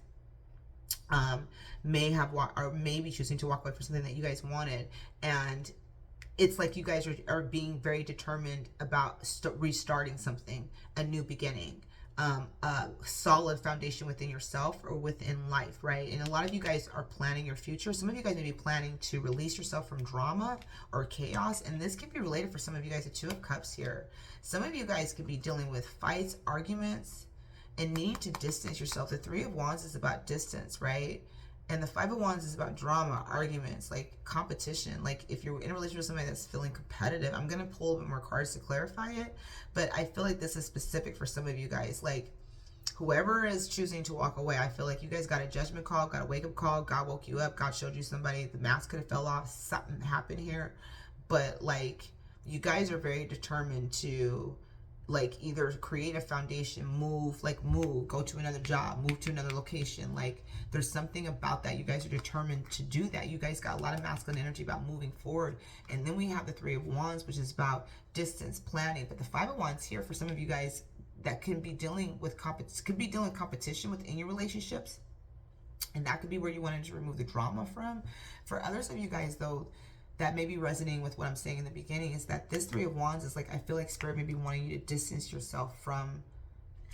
may have or may be choosing to walk away for something that you guys wanted, and it's like you guys are being very determined about restarting something, a new beginning, a solid foundation within yourself or within life, right? And a lot of you guys are planning your future. Some of you guys may be planning to release yourself from drama or chaos, and this could be related for some of you guys to 2 of Cups here. Some of you guys could be dealing with fights, arguments, and need to distance yourself. The 3 of Wands is about distance, right? And the 5 of Wands is about drama, arguments, like competition. Like if you're in a relationship with somebody that's feeling competitive, I'm going to pull a bit more cards to clarify it. But I feel like this is specific for some of you guys. Like whoever is choosing to walk away, I feel like you guys got a judgment call, got a wake-up call. God woke you up. God showed you somebody. The mask could have fell off. Something happened here. But, like, you guys are very determined to, like, either create a foundation, move, go to another job, move to another location. Like, there's something about that. You guys are determined to do that. You guys got a lot of masculine energy about moving forward. And then we have the Three of Wands, which is about distance, planning. But the Five of Wands here, for some of you guys, that can be dealing with competition within your relationships. And that could be where you wanted to remove the drama from. For others of you guys, though, that may be resonating with what I'm saying in the beginning, is that this Three of Wands is like, I feel like Spirit may be wanting you to distance yourself from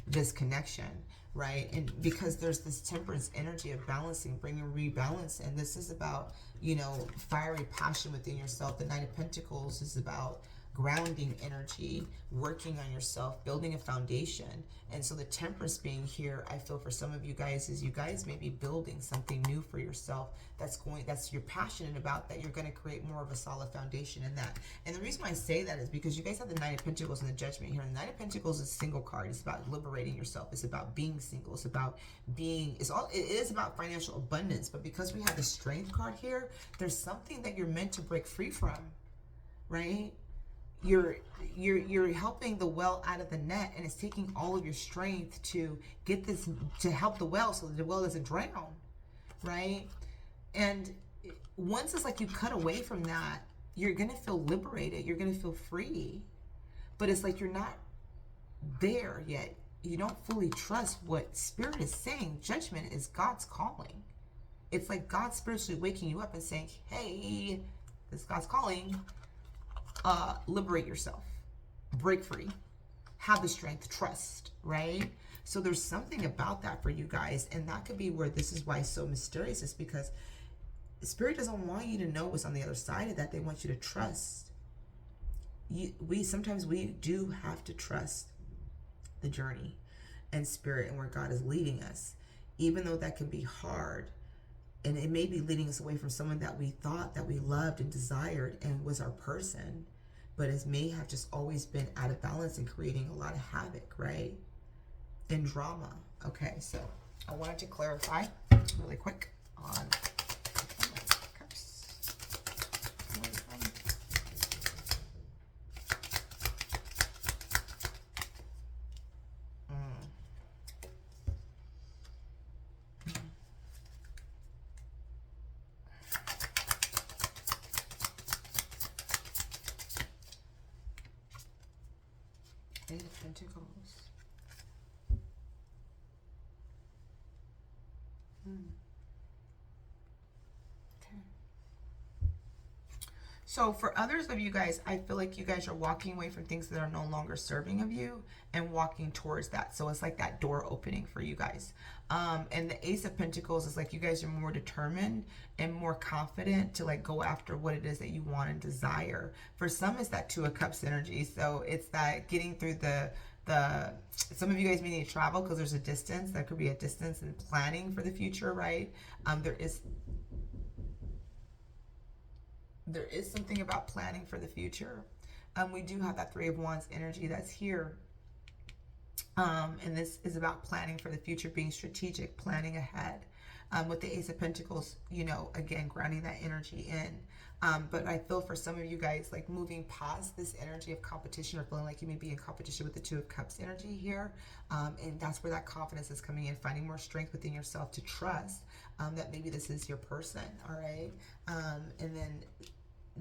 this connection, right? And because there's this temperance energy of balancing, bringing rebalance. And this is about, you know, fiery passion within yourself. The Knight of Pentacles is about grounding energy, working on yourself, building a foundation. And so the temperance being here, I feel for some of you guys, is you guys may be building something new for yourself that's you're passionate about, that you're going to create more of a solid foundation in that. And the reason why I say that is because you guys have the Knight of Pentacles and the Judgment here. And the Knight of Pentacles is a single card. It's about liberating yourself. It's about being single. It's about being, it is about financial abundance. But because we have the Strength card here, there's something that you're meant to break free from, right? You're helping the well out of the net, and it's taking all of your strength to get this, to help the well so that the well doesn't drown, right? And once it's like you cut away from that, you're gonna feel liberated, you're gonna feel free, but it's like you're not there yet. You don't fully trust what Spirit is saying. Judgment is God's calling. It's like God spiritually waking you up and saying, hey, this is God's calling. Liberate yourself, break free, have the strength, trust, right? So there's something about that for you guys, and that could be where this is why it's so mysterious, is because Spirit doesn't want you to know what's on the other side of that. They want you to trust. Sometimes we do have to trust the journey and Spirit and where God is leading us, even though that can be hard. And it may be leading us away from someone that we thought that we loved and desired and was our person, but it may have just always been out of balance and creating a lot of havoc, right? And drama. Okay, so I wanted to clarify really quick on Eight of Pentacles. Okay. So for others of you guys, I feel like you guys are walking away from things that are no longer serving of you and walking towards that. So it's like that door opening for you guys. And the Ace of Pentacles is like you guys are more determined and more confident to like go after what it is that you want and desire. For some, it's that Two of Cups energy. So it's that getting through some of you guys may need to travel because there's a distance. There could be a distance in planning for the future, right? There is something about planning for the future. We do have that Three of Wands energy that's here. And this is about planning for the future, being strategic, planning ahead. With the Ace of Pentacles, you know, again, grounding that energy in. But I feel for some of you guys, like moving past this energy of competition or feeling like you may be in competition with the Two of Cups energy here. And that's where that confidence is coming in, finding more strength within yourself to trust that maybe this is your person, all right? And then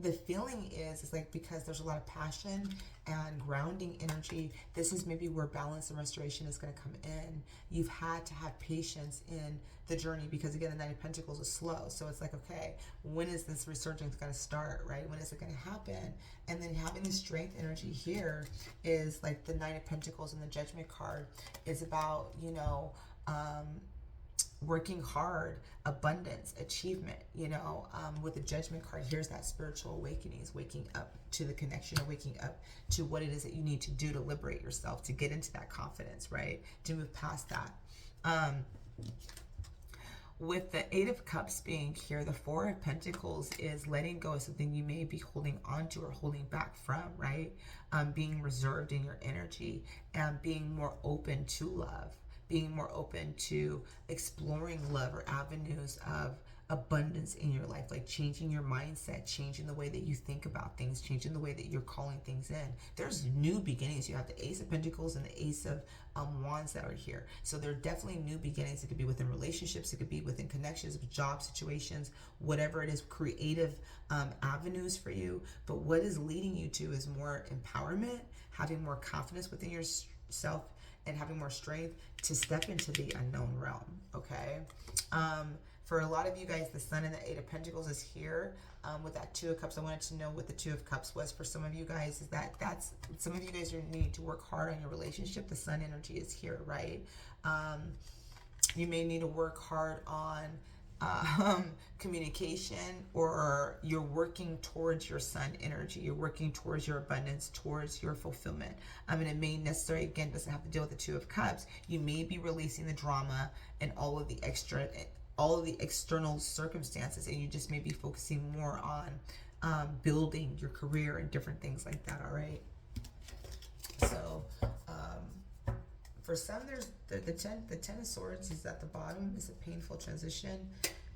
the feeling is like because there's a lot of passion and grounding energy, this is maybe where balance and restoration is going to come in. You've had to have patience in the journey because, again, the Knight of Pentacles is slow. So it's like, okay, when is this resurgence going to start, right? When is it going to happen? And then having the Strength energy here is like the Knight of Pentacles and the Judgment card is about, you know, working hard, abundance, achievement, you know. With the Judgment card, here's that spiritual awakening, is waking up to the connection, or waking up to what it is that you need to do to liberate yourself, to get into that confidence, right? To move past that. With the Eight of Cups being here, the Four of Pentacles is letting go of something you may be holding on to or holding back from, right? Being reserved in your energy and being more open to love. being more open to exploring love or avenues of abundance in your life, like changing your mindset, changing the way that you think about things, changing the way that you're calling things in. There's new beginnings. You have the Ace of Pentacles and the Ace of Wands that are here. So there are definitely new beginnings. It could be within relationships, it could be within connections, job situations, whatever it is, creative avenues for you. But what is leading you to is more empowerment, having more confidence within yourself, and having more strength to step into the unknown realm. Okay. For a lot of you guys, the Sun and the Eight of Pentacles is here. With that Two of Cups, I wanted to know what the Two of Cups was for some of you guys. Is that's some of you guys are needing to work hard on your relationship. The Sun energy is here, right? You may need to work hard on communication, or you're working towards your Sun energy. You're working towards your abundance, towards your fulfillment. And it may necessarily, again, doesn't have to deal with the Two of Cups. You may be releasing the drama and all of the external circumstances, and you just may be focusing more on building your career and different things like that. All right. So for some, there's the ten of Swords is at the bottom. It's a painful transition,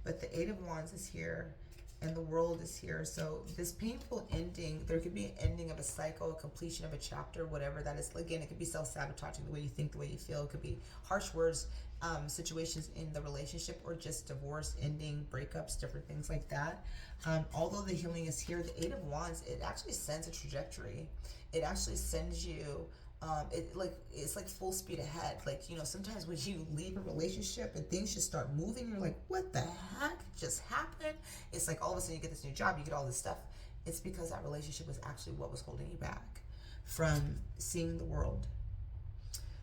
but the Eight of Wands is here and the World is here. So this painful ending, there could be an ending of a cycle, a completion of a chapter, whatever that is. Again, it could be self-sabotaging, the way you think, the way you feel. It could be harsh words, situations in the relationship, or just divorce, ending, breakups, different things like that. Although the healing is here, the Eight of Wands, it actually sends a trajectory. It actually sends you, it's like full speed ahead. Like, sometimes when you leave a relationship and things just start moving, you're like, what the heck just happened? It's like all of a sudden you get this new job, you get all this stuff. It's because that relationship was actually what was holding you back from seeing the world.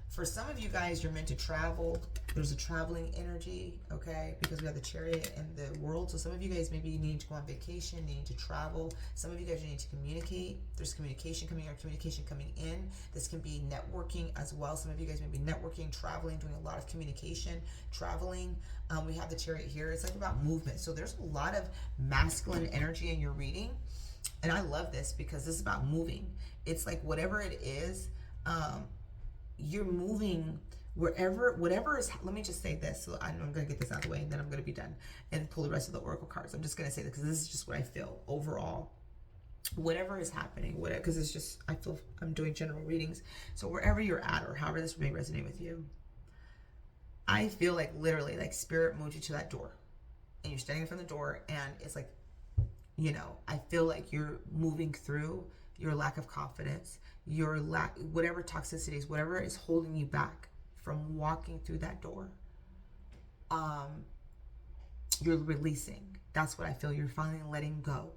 For some of you guys, you're meant to travel. There's a traveling energy, okay? Because we have the Chariot and the World. So some of you guys maybe need to go on vacation, need to travel. Some of you guys need to communicate. There's communication coming or communication coming in. This can be networking as well. Some of you guys may be networking, traveling, doing a lot of communication, traveling. We have the Chariot here. It's like about movement. So there's a lot of masculine energy in your reading. And I love this because this is about moving. It's like whatever it is, you're moving whatever is, let me just say this, so I'm going to get this out of the way, and then I'm going to be done and pull the rest of the oracle cards. I'm just going to say that because this is just what I feel overall. Whatever is happening, because it's just, I feel I'm doing general readings. So wherever you're at, or however this may resonate with you, I feel like literally, like Spirit moved you to that door, and you're standing in front of the door, and it's like, I feel like you're moving through your lack of confidence, your whatever toxicities, whatever is holding you back from walking through that door. You're releasing. That's what I feel. You're finally letting go.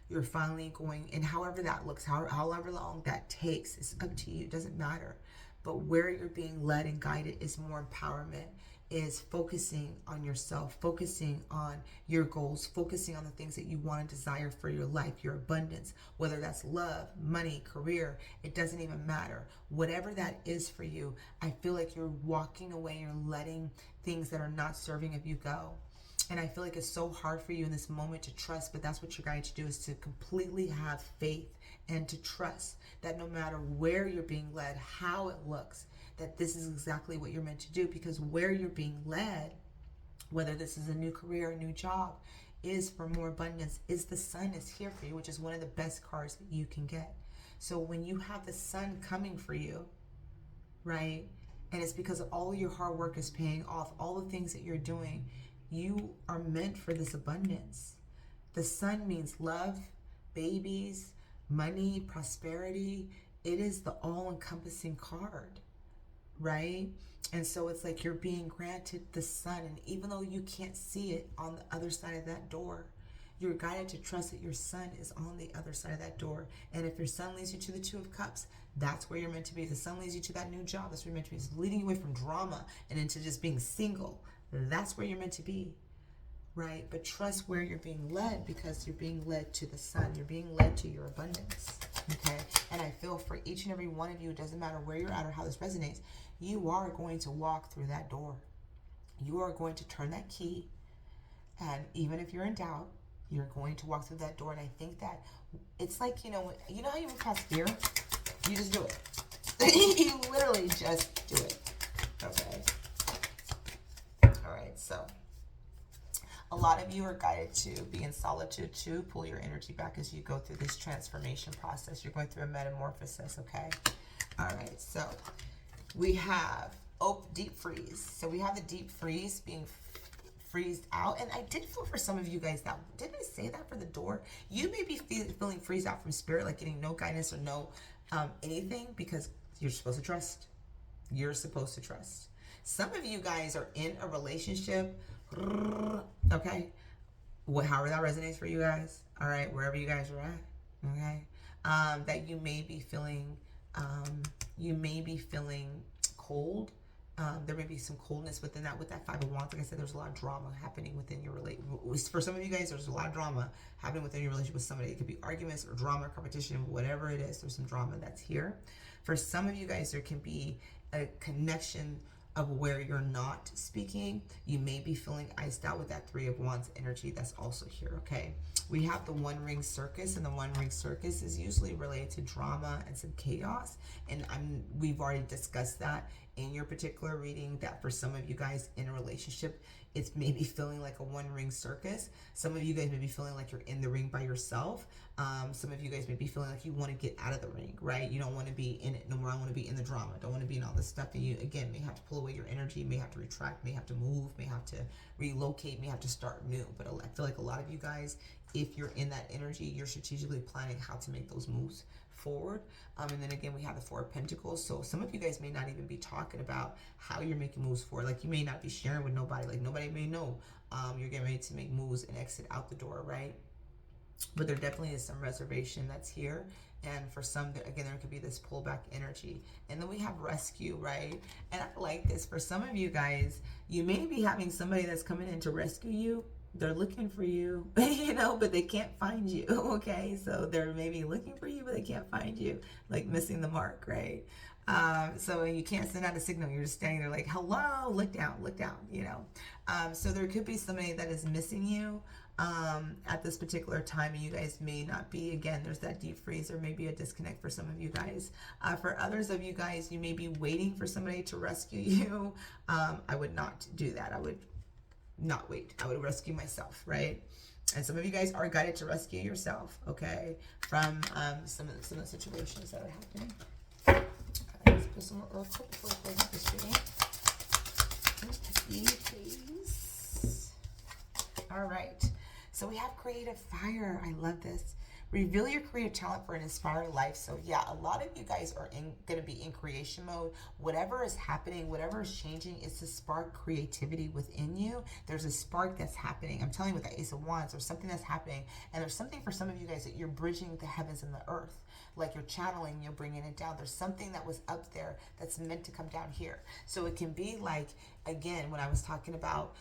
You're finally going, and however that looks, however long that takes, it's up to you. It doesn't matter. But where you're being led and guided is more empowerment, is focusing on yourself, focusing on your goals, focusing on the things that you want and desire for your life, your abundance, whether that's love, money, career, it doesn't even matter. Whatever that is for you, I feel like you're walking away, you're letting things that are not serving of you go. And I feel like it's so hard for you in this moment to trust, but that's what you're guided to do, is to completely have faith and to trust that no matter where you're being led, how it looks, that this is exactly what you're meant to do. Because where you're being led, whether this is a new career, a new job, is for more abundance, is the Sun is here for you, which is one of the best cards that you can get. So when you have the Sun coming for you, right, and it's because all your hard work is paying off, all the things that you're doing, you are meant for this abundance. The Sun means love, babies, money, prosperity. It is the all-encompassing card, right? And so it's like you're being granted the Sun, and even though you can't see it on the other side of that door, you're guided to trust that your Sun is on the other side of that door. And if your Sun leads you to the Two of Cups, that's where you're meant to be. If the Sun leads you to that new job, that's where you're meant to be. It's leading you away from drama and into just being single. That's where you're meant to be, right? But trust where you're being led, because you're being led to the Sun. You're being led to your abundance, okay? And I feel for each and every one of you, it doesn't matter where you're at or how this resonates, you are going to walk through that door. You are going to turn that key, and even if you're in doubt, you're going to walk through that door. And I think that it's like, you know how you move past fear? You just do it. You literally just do it, okay? so a lot of you are guided to be in solitude, to pull your energy back as you go through this transformation process. You're going through a metamorphosis, okay? All right, so we have, deep freeze. So we have the deep freeze being freezed out. And I did feel for some of you guys that, didn't I say that for the door? You may be feeling freezed out from spirit, like getting no guidance or no anything, because you're supposed to trust. You're supposed to trust. Some of you guys are in a relationship, okay? However that resonates for you guys, all right, wherever you guys are at, okay? That you may be feeling, cold. There may be some coldness within that. With that Five of Wands, like I said, there's a lot of drama happening within your relationship. For some of you guys, there's a lot of drama happening within your relationship with somebody. It could be arguments or drama or competition, whatever it is. There's some drama that's here. For some of you guys, there can be a connection of where you're not speaking. You may be feeling iced out with that Three of Wands energy that's also here, okay? We have the One Ring Circus, and the One Ring Circus is usually related to drama and some chaos. And we've already discussed that in your particular reading, that for some of you guys in a relationship, it's maybe feeling like a one ring circus. Some of you guys may be feeling like you're in the ring by yourself. Some of you guys may be feeling like you want to get out of the ring, right? You don't want to be in it no more. I want to be in the drama. Don't want to be in all this stuff. And you, again, may have to pull away your energy, may have to retract, may have to move, may have to relocate, may have to start new. But I feel like a lot of you guys, if you're in that energy, you're strategically planning how to make those moves forward. And then again, we have the Four of Pentacles. So some of you guys may not even be talking about how you're making moves forward. Like you may not be sharing with nobody. Like nobody may know you're getting ready to make moves and exit out the door, right? But there definitely is some reservation that's here. And for some, again, there could be this pullback energy. And then we have rescue, right? And I like this. For some of you guys, you may be having somebody that's coming in to rescue you. They're looking for you, you know, but they can't find you, okay? So they're maybe looking for you, but they can't find you, like missing the mark, right? So you can't send out a signal. You're just standing there like, hello, look down, you know? So there could be somebody that is missing you at this particular time, and you guys may not be. Again, there's that deep freeze, or maybe a disconnect for some of you guys. For others of you guys, you may be waiting for somebody to rescue you. I would not do that. I would not wait. I would rescue myself, right? And some of you guys are guided to rescue yourself, okay, from some of the situations that are happening. Let's put some more oracle before we close this reading. Please. All right. So we have creative fire. I love this. Reveal your creative talent for an inspiring life. So yeah, a lot of you guys are going to be in creation mode. Whatever is happening, whatever is changing, is to spark creativity within you. There's a spark that's happening. I'm telling you, with the Ace of Wands, there's something that's happening. And there's something for some of you guys that you're bridging the heavens and the earth. Like you're channeling, you're bringing it down. There's something that was up there that's meant to come down here. So it can be like, again, when I was talking about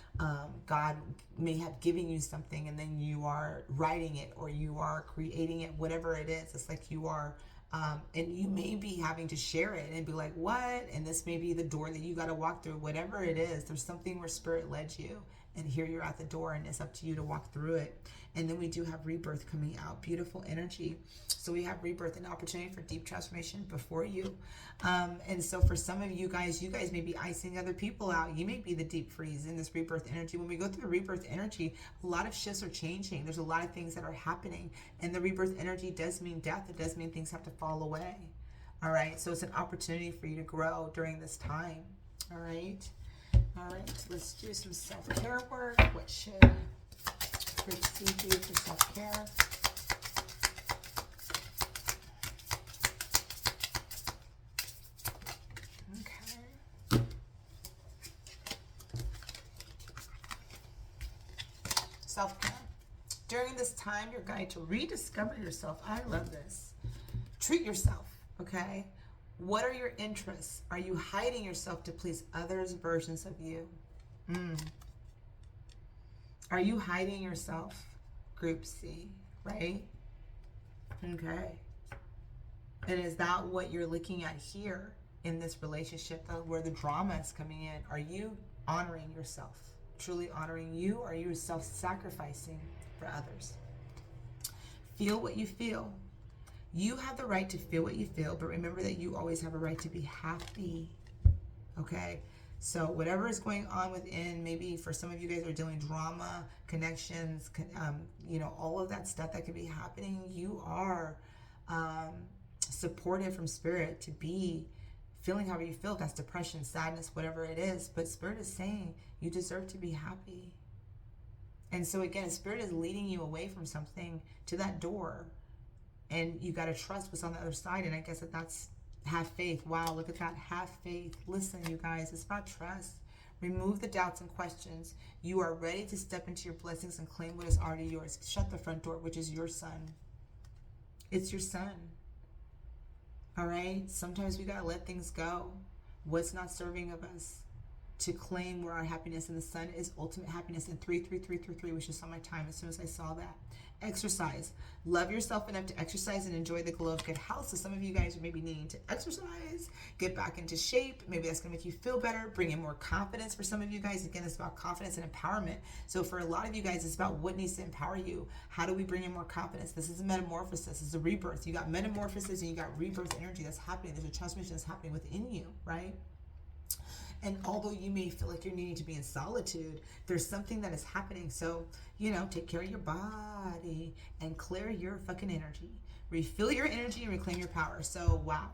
God may have given you something and then you are writing it or you are creating it, whatever it is. It's like you are, and you may be having to share it and be like, what? And this may be the door that you got to walk through. Whatever it is, there's something where spirit led you. And here you're at the door and it's up to you to walk through it. And then we do have rebirth coming out. Beautiful energy. So we have rebirth, an opportunity for deep transformation before you. And so for some of you guys may be icing other people out. You may be the deep freeze in this rebirth energy. When we go through the rebirth energy, a lot of shifts are changing. There's a lot of things that are happening. And the rebirth energy does mean death. It does mean things have to fall away. All right. So it's an opportunity for you to grow during this time. All right. All right, let's do some self-care work. What should Christy do for self-care? Okay. Self-care. During this time, you're going to rediscover yourself. I love this. Treat yourself, okay? What are your interests? Are you hiding yourself to please others' versions of you? Are you hiding yourself? Group C, right? Okay. And is that what you're looking at here in this relationship, where the drama is coming in? Are you honoring yourself? Truly honoring you? Or are you self-sacrificing for others? Feel what you feel. You have the right to feel what you feel, but remember that you always have a right to be happy, okay? So whatever is going on within, maybe for some of you guys are dealing drama, connections, you know, all of that stuff that could be happening, you are supported from Spirit to be feeling however you feel. If that's depression, sadness, whatever it is. But Spirit is saying you deserve to be happy. And so again, Spirit is leading you away from something to that door. And you got to trust what's on the other side. And I guess that's have faith. Wow, look at that. Have faith. Listen, you guys, it's about trust. Remove the doubts and questions. You are ready to step into your blessings and claim what is already yours. Shut the front door, which is your son. It's your son. All right? Sometimes we got to let things go. What's not serving of us. To claim where our happiness in the sun is ultimate happiness in 33333, which is on my time as soon as I saw that. Exercise. Love yourself enough to exercise and enjoy the glow of good health. So some of you guys are maybe needing to exercise, get back into shape. Maybe that's going to make you feel better, bring in more confidence for some of you guys. Again, it's about confidence and empowerment. So for a lot of you guys, it's about what needs to empower you. How do we bring in more confidence? This is a metamorphosis. This is a rebirth. You got metamorphosis and you got rebirth energy that's happening. There's a transmission that's happening within you, right? And although you may feel like you're needing to be in solitude, there's something that is happening. So, you know, take care of your body and clear your fucking energy. Refill your energy and reclaim your power. So, wow.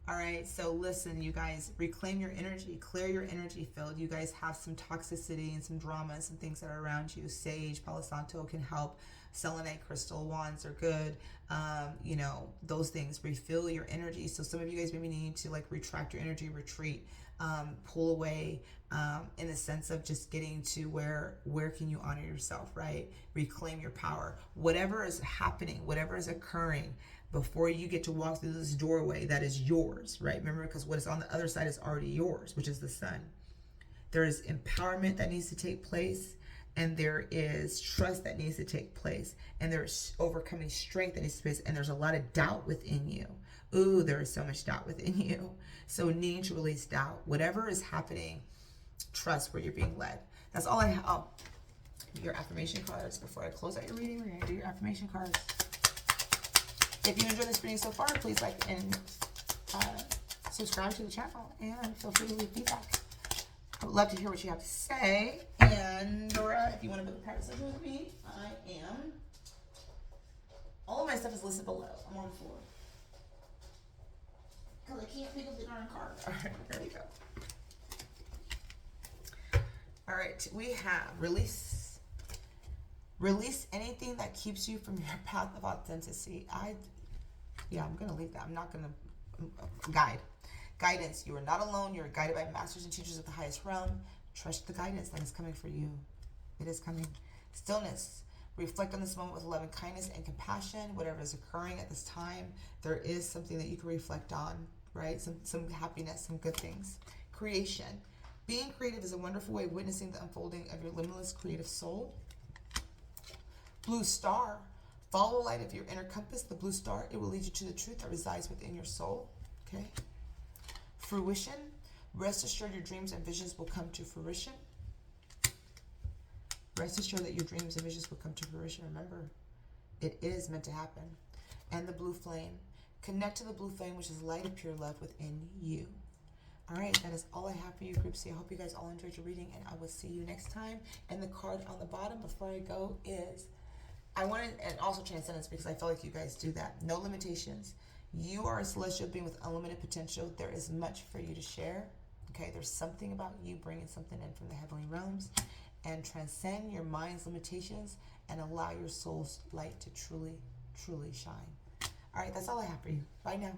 All right. So listen, you guys, reclaim your energy, clear your energy field. You guys have some toxicity and some drama and some things that are around you. Sage, Palo Santo can help. Selenite crystal wands are good. You know, those things. Refill your energy. So some of you guys maybe need to like retract your energy, retreat. Pull away in the sense of just getting to where can you honor yourself, right? Reclaim your power. Whatever is happening, whatever is occurring before you get to walk through this doorway that is yours, right? Remember, because what is on the other side is already yours, which is the sun. There is empowerment that needs to take place, and there is trust that needs to take place, and there's overcoming strength that needs to take place, and there's a lot of doubt within you. Ooh, there is so much doubt within you. So needing to release doubt. Whatever is happening, trust where you're being led. That's all I have. Oh, your affirmation cards. Before I close out your reading, we're going to do your affirmation cards. If you enjoyed this reading so far, please like and subscribe to the channel. And feel free to leave feedback. I would love to hear what you have to say. And Dora, if you want to book a private session with me, I am. All of my stuff is listed below. I'm on the floor. Because I can't pick up the darn card. All right, there we go. All right, we have release. Release anything that keeps you from your path of authenticity. I'm going to leave that. I'm not going to guide. Guidance. You are not alone. You are guided by masters and teachers of the highest realm. Trust the guidance that is coming for you. It is coming. Stillness. Reflect on this moment with love and kindness and compassion. Whatever is occurring at this time, there is something that you can reflect on, right? Some happiness, some good things. Creation. Being creative is a wonderful way of witnessing the unfolding of your limitless creative soul. Blue star. Follow the light of your inner compass, the blue star. It will lead you to the truth that resides within your soul. Okay. Fruition. Rest assured your dreams and visions will come to fruition. Rest assured that your dreams and visions will come to fruition. Remember, it is meant to happen. And the blue flame. Connect to the blue flame, which is light of pure love within you. All right, that is all I have for you, Group C. I hope you guys all enjoyed your reading, and I will see you next time. And the card on the bottom before I go is, I wanted, and also transcendence, because I feel like you guys do that. No limitations. You are a celestial being with unlimited potential. There is much for you to share. Okay, there's something about you bringing something in from the heavenly realms. And transcend your mind's limitations and allow your soul's light to truly, truly shine. All right, that's all I have for you. Bye now.